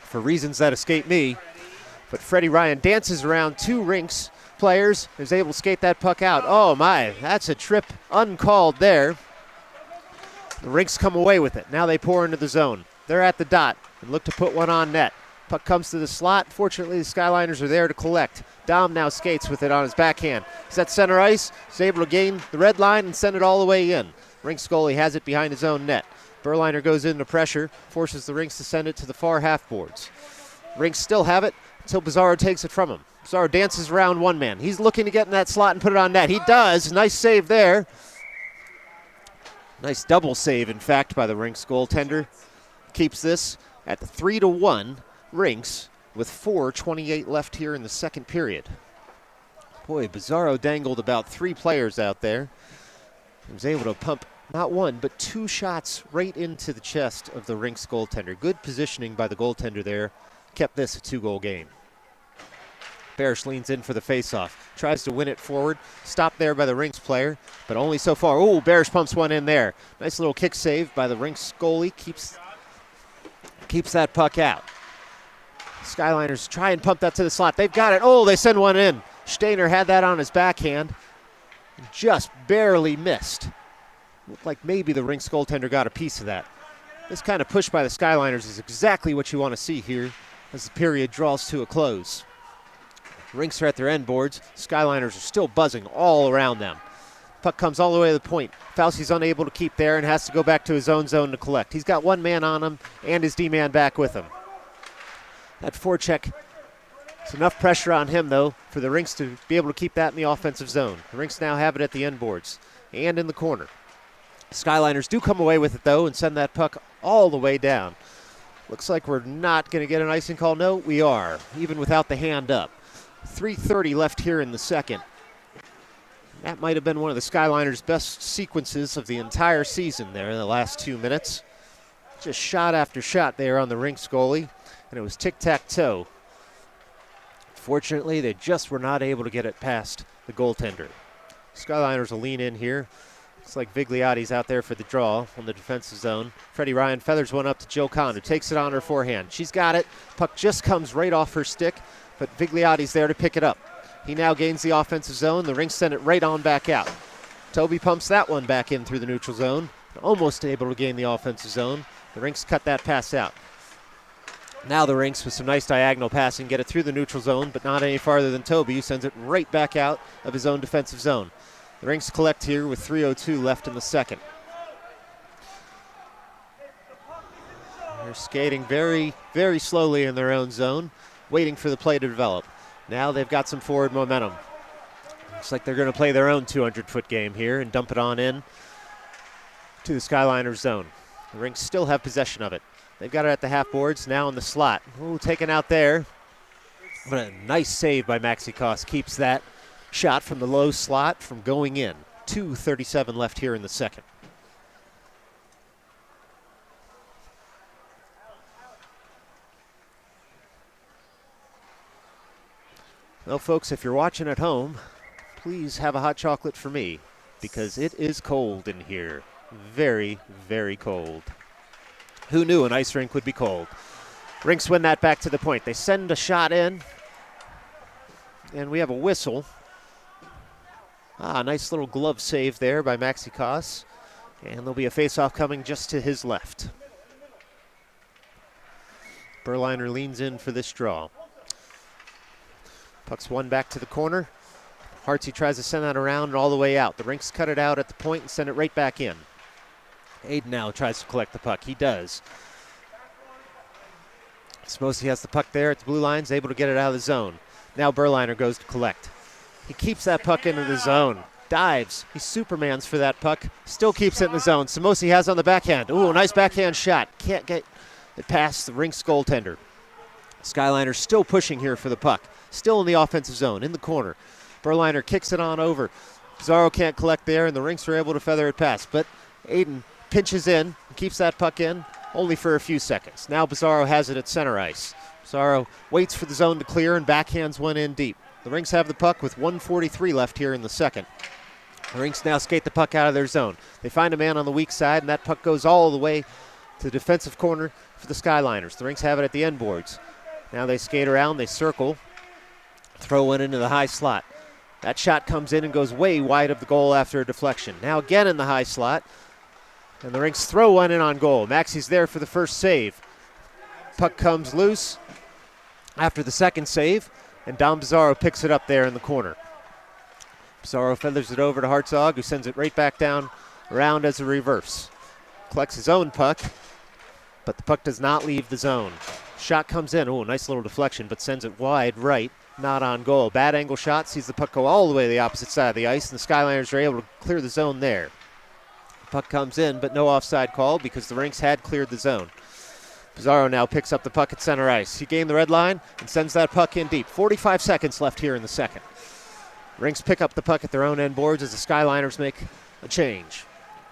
for reasons that escape me, but Freddie Ryan dances around two Rinx players, is able to skate that puck out. Oh my, that's a trip uncalled there. The Rinx come away with it. Now they pour into the zone. They're at the dot and look to put one on net. Puck comes to the slot. Fortunately, the Skyliners are there to collect. Dom now skates with it on his backhand. He's at center ice. He's able to gain the red line and send it all the way in. Rinx goalie has it behind his own net. Berliner goes into pressure, forces the Rinx to send it to the far half boards. Rinx still have it until Bizarro takes it from him. Pizarro dances around one man. He's looking to get in that slot and put it on net. He does. Nice save there. Nice double save, in fact, by the Rinx goaltender. Keeps this at 3-1 Rinx with 4:28 left here in the second period. Boy, Pizarro dangled about 3 players out there. He was able to pump not one, but 2 shots right into the chest of the Rinx goaltender. Good positioning by the goaltender there. Kept this a 2-goal game. Barish leans in for the faceoff. Tries to win it forward. Stopped there by the Rinx player, but only so far. Oh, Barish pumps one in there. Nice little kick save by the Rinx goalie. Keeps that puck out. Skyliners try and pump that to the slot. They've got it. Oh, they send one in. Steiner had that on his backhand. Just barely missed. Looked like maybe the Rinx goaltender got a piece of that. This kind of push by the Skyliners is exactly what you want to see here as the period draws to a close. Rinx are at their end boards. Skyliners are still buzzing all around them. Puck comes all the way to the point. Fauci's unable to keep there and has to go back to his own zone to collect. He's got one man on him and his D-man back with him. That forecheck, it's enough pressure on him, though, for the Rinx to be able to keep that in the offensive zone. The Rinx now have it at the end boards and in the corner. Skyliners do come away with it, though, and send that puck all the way down. Looks like we're not going to get an icing call. No, we are, even without the hand up. 3:30 left here in the second. That might have been one of the Skyliners' best sequences of the entire season there in the last 2 minutes. Just shot after shot there on the Rinx goalie, and it was tic-tac-toe. Fortunately, they just were not able to get it past the goaltender. Skyliners will lean in here. Looks like Vigliotti's out there for the draw on the defensive zone. Freddie Ryan feathers one up to Jill Kahn, who takes it on her forehand. She's got it. Puck just comes right off her stick, but Vigliotti's there to pick it up. He now gains the offensive zone. The Rinx send it right on back out. Toby pumps that one back in through the neutral zone. Almost able to gain the offensive zone. The Rinx cut that pass out. Now the Rinx with some nice diagonal passing get it through the neutral zone, but not any farther than Toby, who sends it right back out of his own defensive zone. The Rinx collect here with 3:02 left in the second. They're skating very, very slowly in their own zone, waiting for the play to develop. Now they've got some forward momentum. Looks like they're going to play their own 200-foot game here and dump it on in to the Skyliners zone. The Rinx still have possession of it. They've got it at the half boards, now in the slot. Ooh, taken out there. But a nice save by Maxi Koss keeps that shot from the low slot from going in. 2:37 left here in the second. Well, folks, if you're watching at home, please have a hot chocolate for me because it is cold in here. Very, very cold. Who knew an ice rink would be cold? Rinx win that back to the point. They send a shot in, and we have a whistle. Nice little glove save there by Maxi Koss, and there'll be a face-off coming just to his left. Berliner leans in for this draw. Puck's one back to the corner. Hartsey tries to send that around and all the way out. The Rinx cut it out at the point and send it right back in. Aiden now tries to collect the puck. He does. Smosey has the puck there at the blue lines, able to get it out of the zone. Now Berliner goes to collect. He keeps that puck into the zone. Dives. He supermans for that puck. Still keeps it in the zone. Samosi has on the backhand. Ooh, nice backhand shot. Can't get it past the Rinx goaltender. Skyliners still pushing here for the puck. Still in the offensive zone, in the corner. Berliner kicks it on over. Pizarro can't collect there, and the Rinx are able to feather it past. But Aiden pinches in and keeps that puck in only for a few seconds. Now Pizarro has it at center ice. Pizarro waits for the zone to clear and backhands one in deep. The Rinx have the puck with 1:43 left here in the second. The Rinx now skate the puck out of their zone. They find a man on the weak side, and that puck goes all the way to the defensive corner for the Skyliners. The Rinx have it at the end boards. Now they skate around, they circle, throw one into the high slot. That shot comes in and goes way wide of the goal after a deflection. Now again in the high slot, and the Rinx throw one in on goal. Maxi's there for the first save. Puck comes loose after the second save, and Dom Pizarro picks it up there in the corner. Pizarro feathers it over to Hartzog, who sends it right back down around as a reverse. Collects his own puck, but the puck does not leave the zone. Shot comes in. Oh, nice little deflection, but sends it wide right not on goal. Bad angle shot, sees the puck go all the way to the opposite side of the ice, and the Skyliners are able to clear the zone there. Puck comes in, but no offside call because the Rinx had cleared the zone. Pizarro now picks up the puck at center ice. He gained the red line and sends that puck in deep. 45 seconds left here in the second. Rinx pick up the puck at their own end boards as the Skyliners make a change.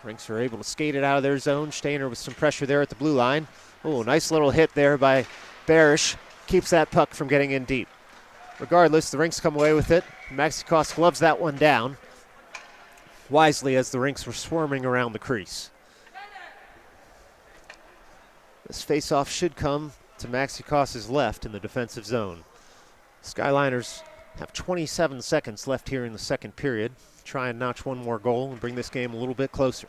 Rinx are able to skate it out of their zone. Stainer with some pressure there at the blue line. Oh, nice little hit there by Barish. Keeps that puck from getting in deep. Regardless, the Rinx come away with it. Maxi Koss gloves that one down wisely as the Rinx were swarming around the crease. This face-off should come to Maxi Koss's left in the defensive zone. Skyliners have 27 seconds left here in the second period. Try and notch one more goal and bring this game a little bit closer.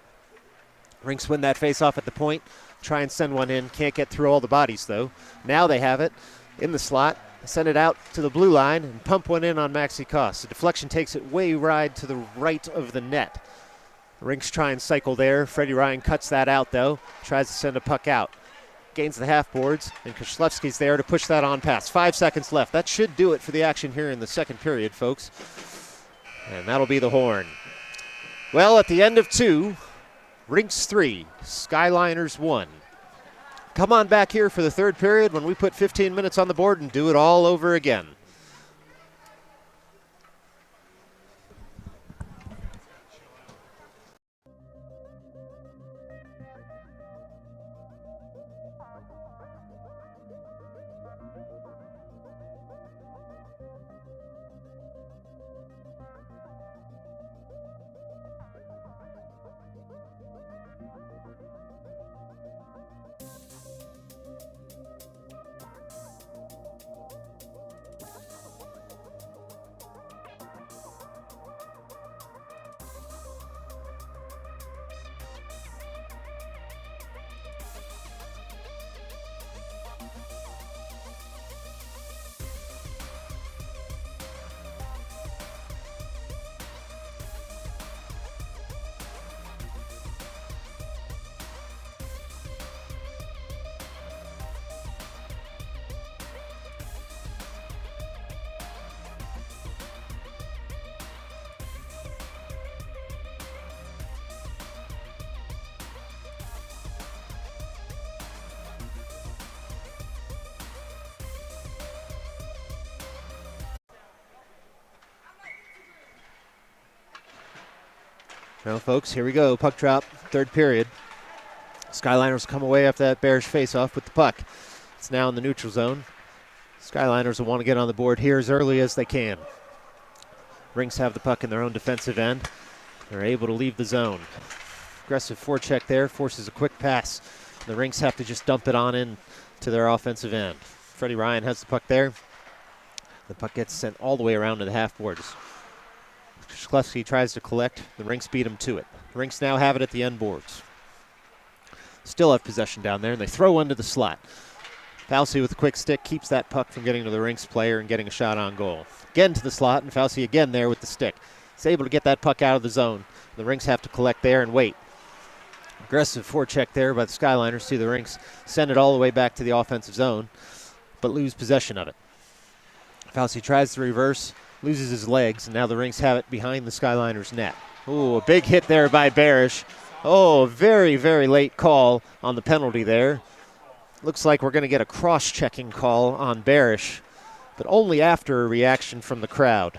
Rinx win that face-off at the point. Try and send one in. Can't get through all the bodies, though. Now they have it in the slot. Send it out to the blue line and pump one in on Maxi Koss. The deflection takes it way wide to the right of the net. Rinx try and cycle there. Freddie Ryan cuts that out, though. Tries to send a puck out. Gains the half boards, and Koslewski's there to push that on past. 5 seconds left. That should do it for the action here in the second period, folks. And that'll be the horn. Well, at the end of 2, Rinx 3, Skyliners 1. Come on back here for the third period when we put 15 minutes on the board and do it all over again. Well, folks, here we go. Puck drop, third period. Skyliners come away after that Bears face-off with the puck. It's now in the neutral zone. Skyliners will want to get on the board here as early as they can. Rinx have the puck in their own defensive end. They're able to leave the zone. Aggressive forecheck there, forces a quick pass. The Rinx have to just dump it on in to their offensive end. Freddie Ryan has the puck there. The puck gets sent all the way around to the half boards. Koslewski tries to collect. The Rinx beat him to it. The Rinx now have it at the end boards. Still have possession down there, and they throw one to the slot. Fauci with a quick stick keeps that puck from getting to the Rinx player and getting a shot on goal. Again to the slot, and Fauci again there with the stick. He's able to get that puck out of the zone. The Rinx have to collect there and wait. Aggressive forecheck there by the Skyliners. See the Rinx send it all the way back to the offensive zone, but lose possession of it. Fauci tries to reverse, loses his legs, and now the Rinx have it behind the Skyliners' net. Oh, a big hit there by Barish. Oh, a very, very late call on the penalty there. Looks like we're going to get a cross-checking call on Barish, but only after a reaction from the crowd.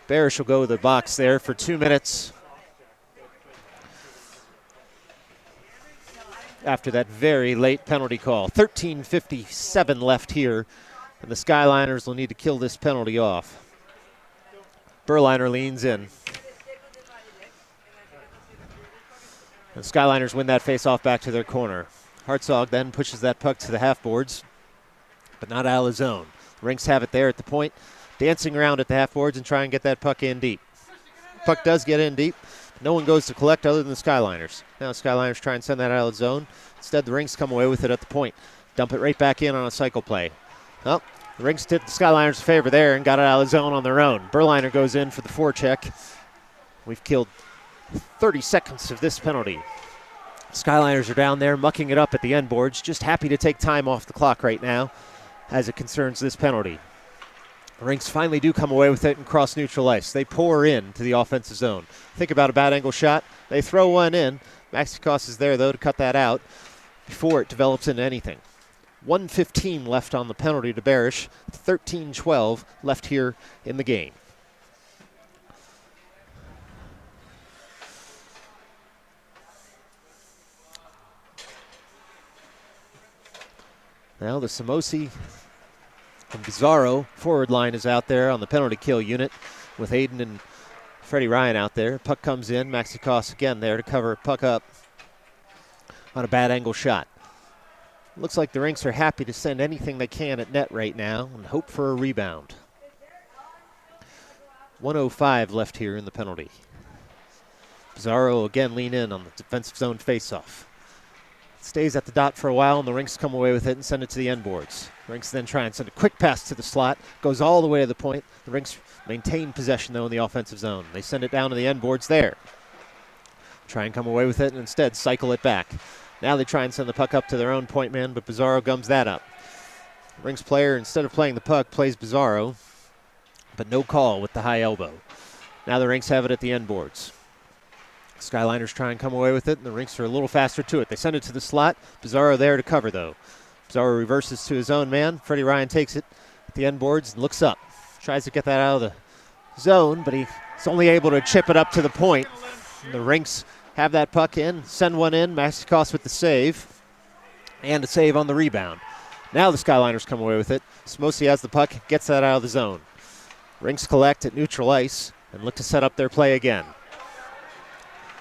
Barish will go to the box there for 2 minutes. After that very late penalty call. 13:57 left here, and the Skyliners will need to kill this penalty off. Berliner leans in. The Skyliners win that face-off back to their corner. Hartzog then pushes that puck to the half boards, but not out of the zone. The Rinx have it there at the point, dancing around at the half boards and try and get that puck in deep. Puck does get in deep. No one goes to collect other than the Skyliners. Now the Skyliners try and send that out of the zone. Instead, the Rinx come away with it at the point. Dump it right back in on a cycle play. Oh, the Rinx did the Skyliners a favor there and got it out of the zone on their own. Berliner goes in for the forecheck. We've killed 30 seconds of this penalty. Skyliners are down there mucking it up at the end boards, just happy to take time off the clock right now as it concerns this penalty. Rinx finally do come away with it and cross neutral ice. They pour in to the offensive zone. Think about a bad angle shot. They throw one in. Maxikos is there, though, to cut that out before it develops into anything. 1:15 left on the penalty to Barish. 13-12 left here in the game. Now the Samosi and Bizarro forward line is out there on the penalty kill unit with Aiden and Freddie Ryan out there. Puck comes in. Maxikos again there to cover puck up on a bad angle shot. Looks like the Rinx are happy to send anything they can at net right now and hope for a rebound. 1:05 left here in the penalty. Bizarro again lean in on the defensive zone faceoff. Stays at the dot for a while, and the Rinx come away with it and send it to the end boards. Rinx then try and send a quick pass to the slot. Goes all the way to the point. The Rinx maintain possession, though, in the offensive zone. They send it down to the end boards there. Try and come away with it and instead cycle it back. Now they try and send the puck up to their own point man, but Bizarro gums that up. Rinx player, instead of playing the puck, plays Bizarro, but no call with the high elbow. Now the Rinx have it at the end boards. Skyliners try and come away with it, and the Rinx are a little faster to it. They send it to the slot. Bizarro there to cover, though. Bizarro reverses to his own man. Freddie Ryan takes it at the end boards and looks up. Tries to get that out of the zone, but he's only able to chip it up to the point. And the Rinx have that puck in, send one in. Maxikos with the save, and a save on the rebound. Now the Skyliners come away with it. Smosi has the puck, gets that out of the zone. Rinx collect at neutral ice and look to set up their play again.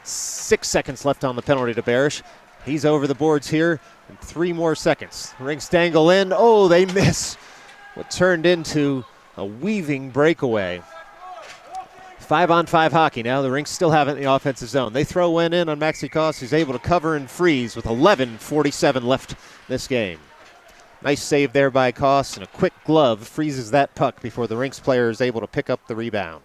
6 seconds left on the penalty to Barish. He's over the boards here, and 3 more seconds. Rinx dangle in. Oh, they miss what turned into a weaving breakaway. 5-on-5 hockey now. The Rinx still have it in the offensive zone. They throw one in on Maxikos, who's able to cover and freeze with 11:47 left this game. Nice save there by Koss, and a quick glove freezes that puck before the Rinx player is able to pick up the rebound.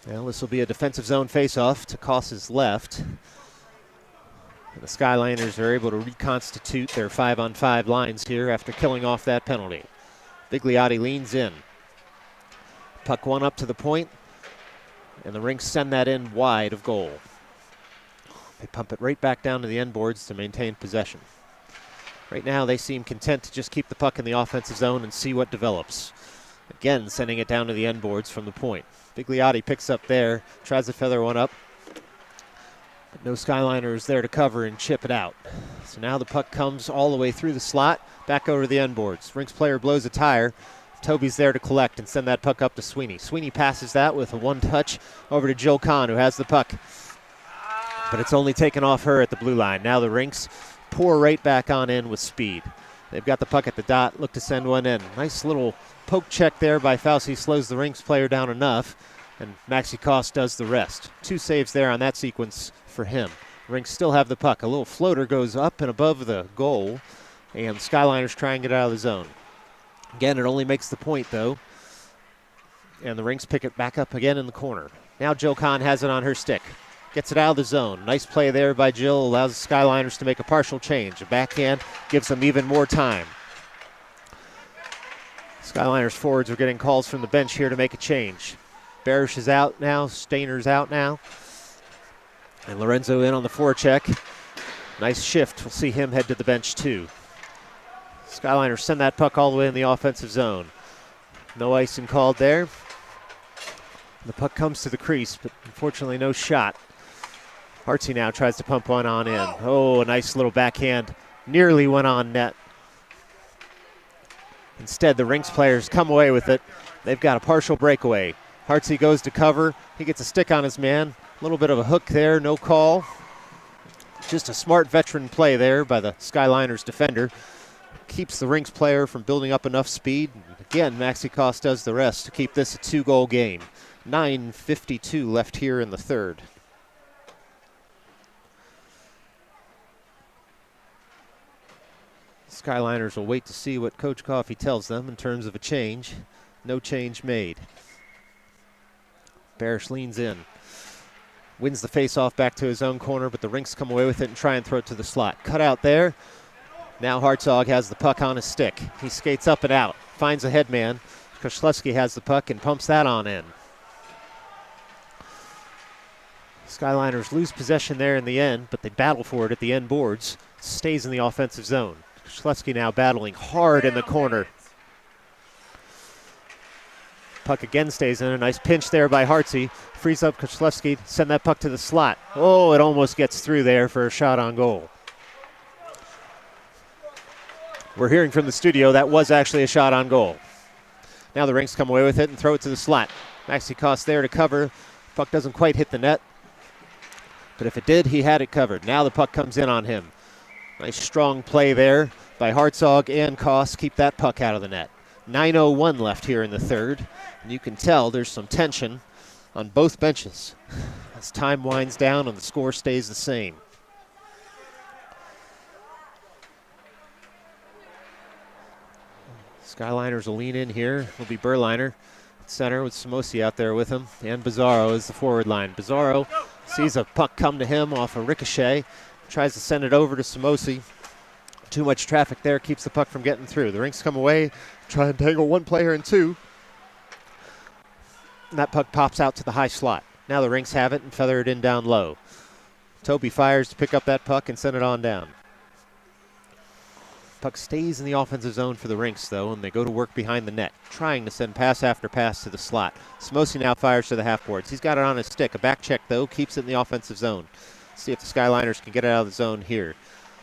Well, this will be a defensive zone faceoff to Koss's left. And the Skyliners are able to reconstitute their 5-on-5 lines here after killing off that penalty. Bigliotti leans in. Puck one up to the point, and the Rinx send that in wide of goal. They pump it right back down to the end boards to maintain possession. Right now they seem content to just keep the puck in the offensive zone and see what develops. Again, sending it down to the end boards from the point. Bigliotti picks up there, tries to feather one up, but no Skyliners there to cover and chip it out. So now the puck comes all the way through the slot, back over to the end boards. Rinx player blows a tire. Toby's there to collect and send that puck up to Sweeney. Sweeney passes that with a one-touch over to Jill Kahn, who has the puck. But it's only taken off her at the blue line. Now the Rinx pour right back on in with speed. They've got the puck at the dot, look to send one in. Nice little poke check there by Fauci, slows the Rinx player down enough, and Maxikos does the rest. 2 saves there on that sequence for him. Rinx still have the puck. A little floater goes up and above the goal, and Skyliners try and get out of the zone. Again, it only makes the point, though, and the Rinx pick it back up again in the corner. Now Jill Kahn has it on her stick. Gets it out of the zone. Nice play there by Jill. Allows the Skyliners to make a partial change. A backhand gives them even more time. Skyliners forwards are getting calls from the bench here to make a change. Barish is out now. Stainer's out now. And Lorenzo in on the forecheck. Nice shift. We'll see him head to the bench too. Skyliners send that puck all the way in the offensive zone. No icing called there. The puck comes to the crease, but unfortunately no shot. Hartsey now tries to pump one on in. Oh, a nice little backhand. Nearly went on net. Instead, the Rinx players come away with it. They've got a partial breakaway. Hartsey goes to cover. He gets a stick on his man. A little bit of a hook there, no call. Just a smart veteran play there by the Skyliners defender. Keeps the Rinx player from building up enough speed. Again, Maxikos does the rest to keep this a 2-goal game. 9:52 left here in the third. Skyliners will wait to see what Coach Coffey tells them in terms of a change. No change made. Barish leans in. Wins the face-off back to his own corner, but the Rinx come away with it and try and throw it to the slot. Cut out there. Now Hartzog has the puck on his stick. He skates up and out, finds a headman. Koslewski has the puck and pumps that on in. Skyliners lose possession there in the end, but they battle for it at the end boards. Stays in the offensive zone. Koslewski now battling hard in the corner. Puck again stays in. A nice pinch there by Hartsey. Frees up Koslewski. Send that puck to the slot. Oh, it almost gets through there for a shot on goal. We're hearing from the studio that was actually a shot on goal. Now the Rinx come away with it and throw it to the slot. Maxi Koss there to cover. Puck doesn't quite hit the net. But if it did, he had it covered. Now the puck comes in on him. Nice strong play there by Hartzog and Koss. Keep that puck out of the net. 9:01 left here in the third. And you can tell there's some tension on both benches as time winds down and the score stays the same. Skyliners will lean in here. Will be Berliner at center with Samosi out there with him. And Bizarro is the forward line. Bizarro sees a puck come to him off a ricochet. Tries to send it over to Samosi. Too much traffic there, keeps the puck from getting through. The Rinx come away, try and tangle one player in two. And that puck pops out to the high slot. Now the Rinx have it and feather it in down low. Toby fires to pick up that puck and send it on down. Puck stays in the offensive zone for the Rinx, though, and they go to work behind the net, trying to send pass after pass to the slot. Samosi now fires to the half boards. He's got it on his stick. A back check, though, keeps it in the offensive zone. See if the Skyliners can get it out of the zone here.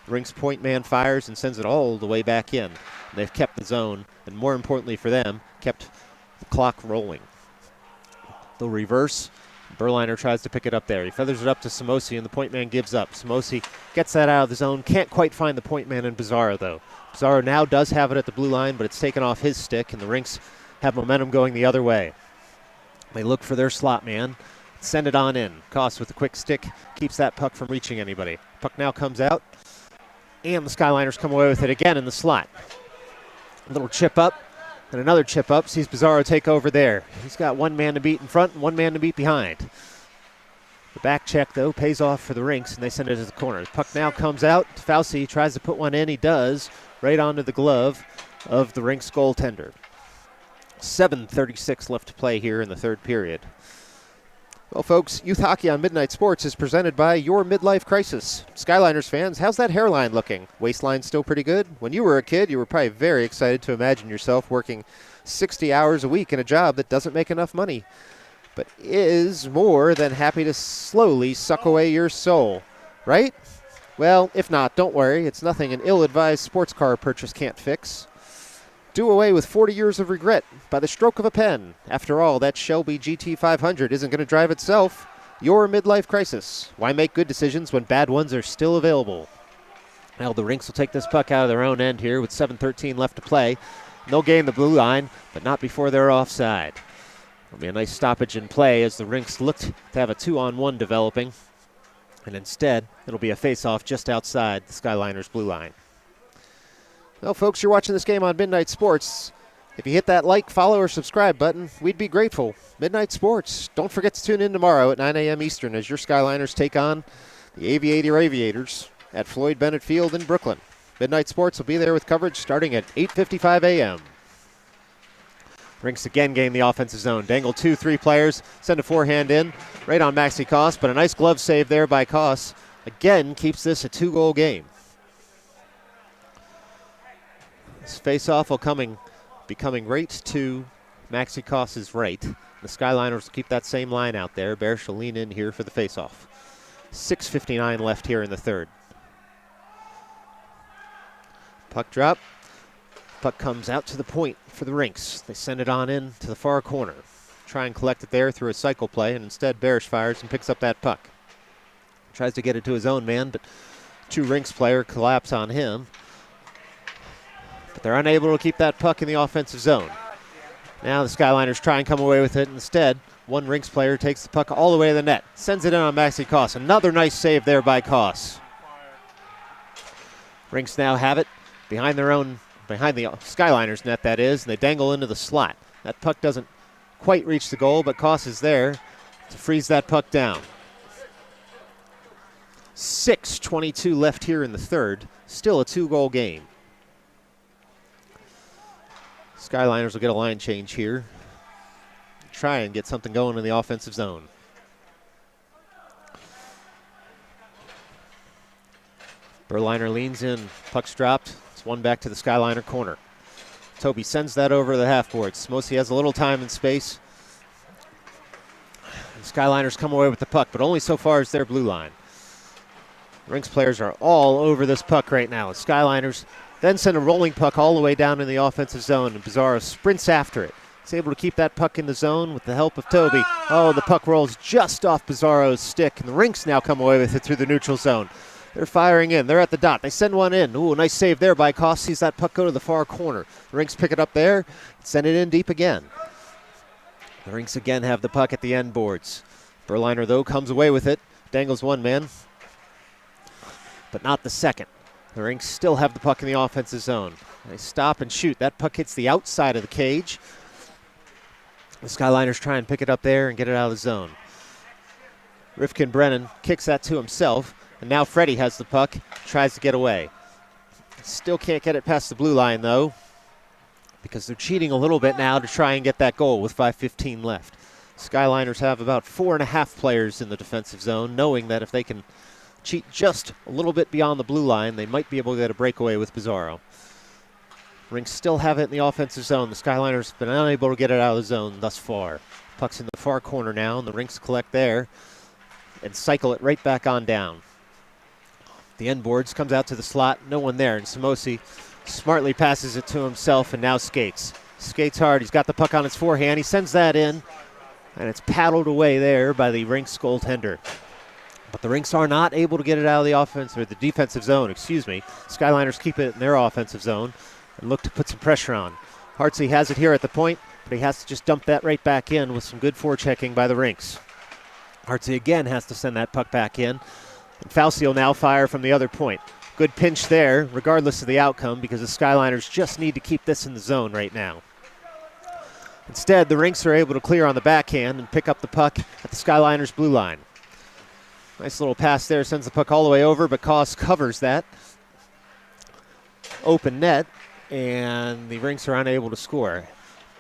The Rinx point man fires and sends it all the way back in. And they've kept the zone, and more importantly for them, kept the clock rolling. They'll reverse. Berliner tries to pick it up there. He feathers it up to Samosi, and the point man gives up. Samosi gets that out of the zone. Can't quite find the point man in Bizarro, though. Bizarro now does have it at the blue line, but it's taken off his stick, and the Rinx have momentum going the other way. They look for their slot man. Send it on in. Koss with a quick stick keeps that puck from reaching anybody. Puck now comes out, and the Skyliners come away with it again in the slot. A little chip up, and another chip up. Sees Bizarro take over there. He's got one man to beat in front and one man to beat behind. The back check, though, pays off for the Rinx, and they send it to the corner. The puck now comes out. Fauci tries to put one in. He does, right onto the glove of the Rinx goaltender. 7:36 left to play here in the third period. Well, folks, Youth Hockey on Midnight Sports is presented by your midlife crisis. Skyliners fans, how's that hairline looking? Waistline still pretty good? When you were a kid, you were probably very excited to imagine yourself working 60 hours a week in a job that doesn't make enough money, but is more than happy to slowly suck away your soul, right? Well, if not, don't worry. It's nothing an ill-advised sports car purchase can't fix. Do away with 40 years of regret by the stroke of a pen. After all, that Shelby GT500 isn't going to drive itself. Your midlife crisis. Why make good decisions when bad ones are still available? Now the Rinx will take this puck out of their own end here with 7:13 left to play. And they'll gain the blue line, but not before they're offside. It'll be a nice stoppage in play as the Rinx looked to have a 2-on-1 developing. And instead, it'll be a face-off just outside the Skyliners' blue line. Well, folks, you're watching this game on Midnight Sports. If you hit that like, follow, or subscribe button, we'd be grateful. Midnight Sports. Don't forget to tune in tomorrow at 9 a.m. Eastern as your Skyliners take on the Aviators at Floyd Bennett Field in Brooklyn. Midnight Sports will be there with coverage starting at 8:55 a.m. Rinx again gain the offensive zone. Dangle 2-3 players, send a forehand in, right on Maxi Koss, but a nice glove save there by Koss. Again, keeps this a 2-goal game. This face-off will be coming right to Maxi Koss's right. The Skyliners will keep that same line out there. Barish will lean in here for the face-off. 6:59 left here in the third. Puck drop. Puck comes out to the point for the Rinx. They send it on in to the far corner. Try and collect it there through a cycle play, and instead Barish fires and picks up that puck. Tries to get it to his own man, but two Rinx player collapse on him. But they're unable to keep that puck in the offensive zone. Now the Skyliners try and come away with it. Instead, one Rinx player takes the puck all the way to the net. Sends it in on Maxi Koss. Another nice save there by Koss. Rinx now have it behind the Skyliners net, that is, and they dangle into the slot. That puck doesn't quite reach the goal, but Koss is there. to freeze that puck down. 6:22 left here in the third. Still a 2-goal game. Skyliners will get a line change here. Try and get something going in the offensive zone. Berliner leans in, puck's dropped. It's one back to the Skyliner corner. Toby sends that over the half boards. Smosi has a little time and space. The Skyliners come away with the puck, but only so far as their blue line. Rinx players are all over this puck right now. Skyliners then send a rolling puck all the way down in the offensive zone, and Bizarro sprints after it. He's able to keep that puck in the zone with the help of Toby. Oh, the puck rolls just off Bizarro's stick, and the Rinx now come away with it through the neutral zone. They're firing in. They're at the dot. They send one in. Ooh, nice save there by Koss. Sees that puck go to the far corner. The Rinx pick it up there, send it in deep again. The Rinx again have the puck at the end boards. Berliner, though, comes away with it. Dangles one man, but not the second. The Rinx still have the puck in the offensive zone. They stop and shoot. That puck hits the outside of the cage. The Skyliners try and pick it up there and get it out of the zone. Rifkin Brennan kicks that to himself, and now Freddie has the puck, tries to get away. Still can't get it past the blue line, though, because they're cheating a little bit now to try and get that goal with 5:15 left. Skyliners have about 4.5 players in the defensive zone, knowing that if they can cheat just a little bit beyond the blue line, they might be able to get a breakaway with Bizarro. Rinx still have it in the offensive zone. The Skyliners have been unable to get it out of the zone thus far. Puck's in the far corner now, and the Rinx collect there and cycle it right back on down. The end boards comes out to the slot, no one there, and Smosi smartly passes it to himself and now skates. Skates hard, he's got the puck on his forehand, he sends that in, and it's paddled away there by the Rinx goaltender. But the Rinx are not able to get it out of the offense, or the defensive zone, excuse me. Skyliners keep it in their offensive zone and look to put some pressure on. Hartsey has it here at the point, but he has to just dump that right back in with some good forechecking by the Rinx. Hartsey again has to send that puck back in. And Fauci will now fire from the other point. Good pinch there, regardless of the outcome, because the Skyliners just need to keep this in the zone right now. Instead, the Rinx are able to clear on the backhand and pick up the puck at the Skyliners' blue line. Nice little pass there, sends the puck all the way over, but Koss covers that. Open net, and the Rinx are unable to score.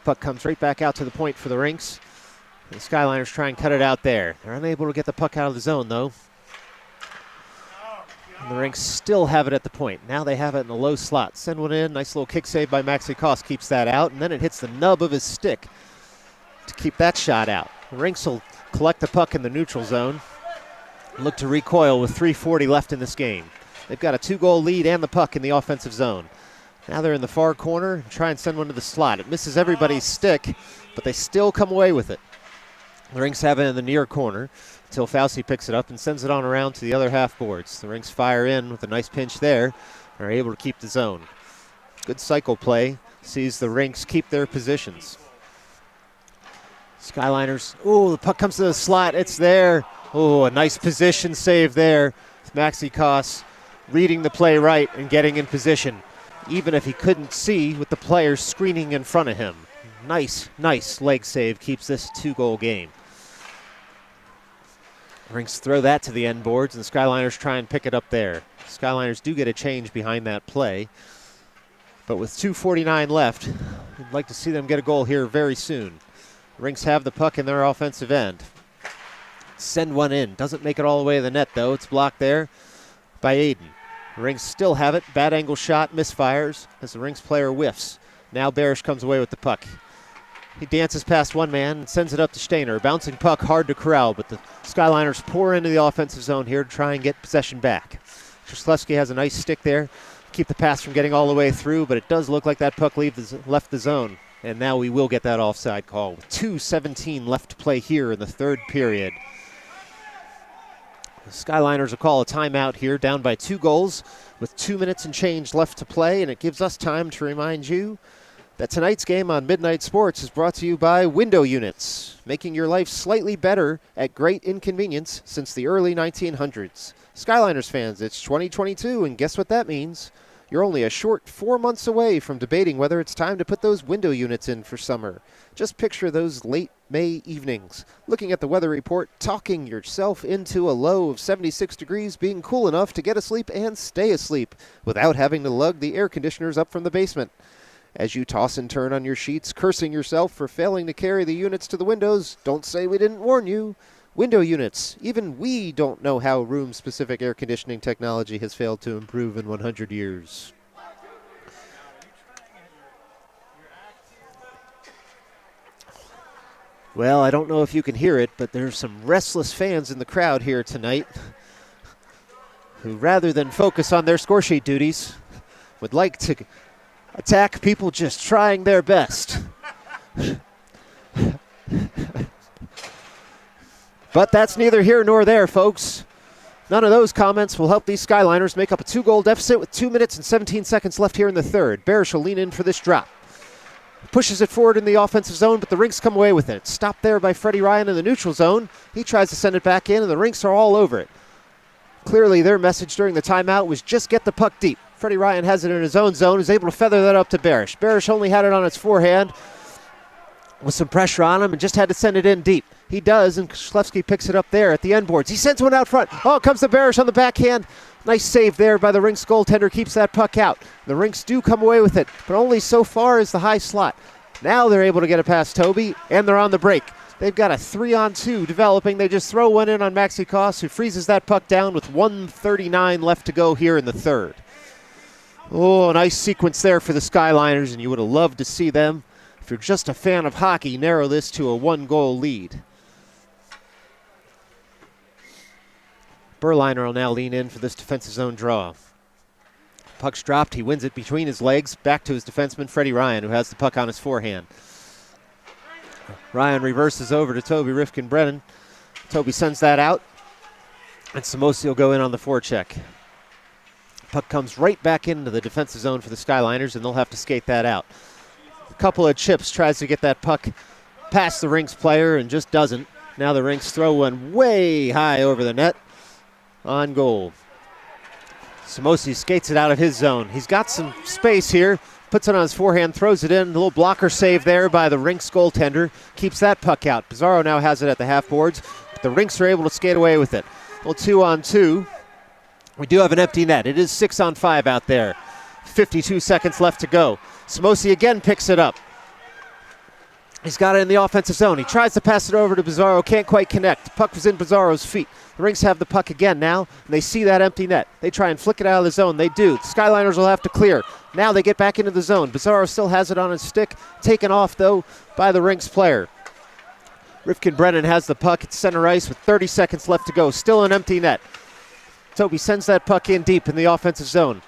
Puck comes right back out to the point for the Rinx. The Skyliners try and cut it out there. They're unable to get the puck out of the zone, though. And the Rinx still have it at the point. Now they have it in the low slot. Send one in. Nice little kick save by Maxi Koss. Keeps that out. And then it hits the nub of his stick to keep that shot out. The Rinx will collect the puck in the neutral zone. Look to recoil with 3:40 left in this game. They've got a 2-goal lead and the puck in the offensive zone. Now they're in the far corner and try and send one to the slot. It misses everybody's stick, but they still come away with it. The Rinx have it in the near corner until Fauci picks it up and sends it on around to the other half boards. The Rinx fire in with a nice pinch there and are able to keep the zone. Good cycle play sees the Rinx keep their positions. Skyliners, ooh, the puck comes to the slot. It's there. Oh, a nice position save there. Maxi Koss reading the play right and getting in position, even if he couldn't see with the players screening in front of him. Nice leg save keeps this 2-goal game. Rinx throw that to the end boards, and the Skyliners try and pick it up there. Skyliners do get a change behind that play, but with 2:49 left, we'd like to see them get a goal here very soon. Rinx have the puck in their offensive end. Send one in. Doesn't make it all the way to the net, though. It's blocked there by Aiden. Rinx still have it. Bad angle shot, misfires as the Rinx player whiffs. Now Barish comes away with the puck. He dances past one man and sends it up to Stainer. A bouncing puck, hard to corral, but the Skyliners pour into the offensive zone here to try and get possession back. Trzaskowski has a nice stick there. Keep the pass from getting all the way through, but it does look like that puck left the zone. And now we will get that offside call with 2:17 left to play here in the third period. The Skyliners will call a timeout here, down by 2 goals with 2 minutes and change left to play, and it gives us time to remind you that tonight's game on Midnight Sports is brought to you by Window Units, making your life slightly better at great inconvenience since the early 1900s. Skyliners fans, it's 2022, and guess what that means? You're only a short 4 months away from debating whether it's time to put those window units in for summer. Just picture those late May evenings. Looking at the weather report, talking yourself into a low of 76 degrees, being cool enough to get asleep and stay asleep without having to lug the air conditioners up from the basement. As you toss and turn on your sheets, cursing yourself for failing to carry the units to the windows, don't say we didn't warn you. Window units. Even we don't know how room-specific air conditioning technology has failed to improve in 100 years. Well, I don't know if you can hear it, but there's some restless fans in the crowd here tonight who, rather than focus on their score sheet duties, would like to attack people just trying their best. But that's neither here nor there, folks. None of those comments will help these Skyliners make up a 2-goal deficit with 2 minutes and 17 seconds left here in the third. Barish will lean in for this drop. Pushes it forward in the offensive zone, but the Rinx come away with it. Stopped there by Freddie Ryan in the neutral zone. He tries to send it back in, and the Rinx are all over it. Clearly, their message during the timeout was just get the puck deep. Freddie Ryan has it in his own zone, is able to feather that up to Barish. Barish only had it on its forehand with some pressure on him and just had to send it in deep. He does, and Shlevsky picks it up there at the end boards. He sends one out front. Oh, it comes to Barish on the backhand. Nice save there by the Rinx goaltender, keeps that puck out. The Rinx do come away with it, but only so far as the high slot. Now they're able to get it past Toby, and they're on the break. They've got a 3-on-2 developing. They just throw one in on Maxi Koss, who freezes that puck down with 1:39 left to go here in the third. Oh, nice sequence there for the Skyliners, and you would have loved to see them, if you're just a fan of hockey, narrow this to a 1-goal lead. Berliner will now lean in for this defensive zone draw. Puck's dropped. He wins it between his legs. Back to his defenseman, Freddie Ryan, who has the puck on his forehand. Ryan reverses over to Toby Rifkin-Brennan. Toby sends that out, and Samosi will go in on the forecheck. Puck comes right back into the defensive zone for the Skyliners, and they'll have to skate that out. A couple of chips, tries to get that puck past the Rinx player and just doesn't. Now the Rinx throw one way high over the net. On goal. Samosi skates it out of his zone. He's got some space here, puts it on his forehand, throws it in. A little blocker save there by the Rinx goaltender. Keeps that puck out. Pizarro now has it at the half boards. But the Rinx are able to skate away with it. A little 2-on-2. We do have an empty net. It is 6-on-5 out there. 52 seconds left to go. Samosi again picks it up. He's got it in the offensive zone. He tries to pass it over to Pizarro, can't quite connect. Puck was in Pizarro's feet. The Rinx have the puck again now, and they see that empty net. They try and flick it out of the zone. They do. The Skyliners will have to clear. Now they get back into the zone. Pizarro still has it on his stick, taken off, though, by the Rinx player. Rifkin-Brennan has the puck at center ice with 30 seconds left to go. Still an empty net. Toby sends that puck in deep in the offensive zone.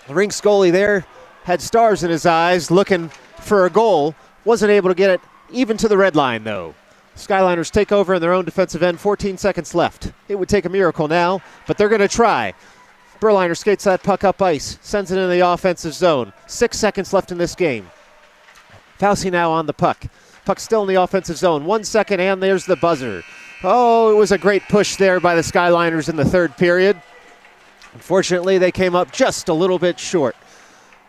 The Rinx goalie there had stars in his eyes, looking for a goal. Wasn't able to get it even to the red line, though. Skyliners take over in their own defensive end. 14 seconds left. It would take a miracle now, but they're going to try. Berliner skates that puck up ice, sends it into the offensive zone. 6 seconds left in this game. Fauci now on the puck. Puck still in the offensive zone. 1 second, and there's the buzzer. Oh, it was a great push there by the Skyliners in the third period. Unfortunately, they came up just a little bit short.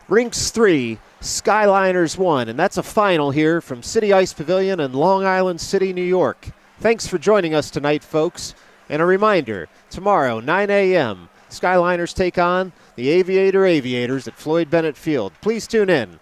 Rinx 3, Skyliners 1, and that's a final here from City Ice Pavilion in Long Island City, New York. Thanks for joining us tonight, folks. And a reminder, tomorrow, 9 a.m., Skyliners take on the Aviators at Floyd Bennett Field. Please tune in.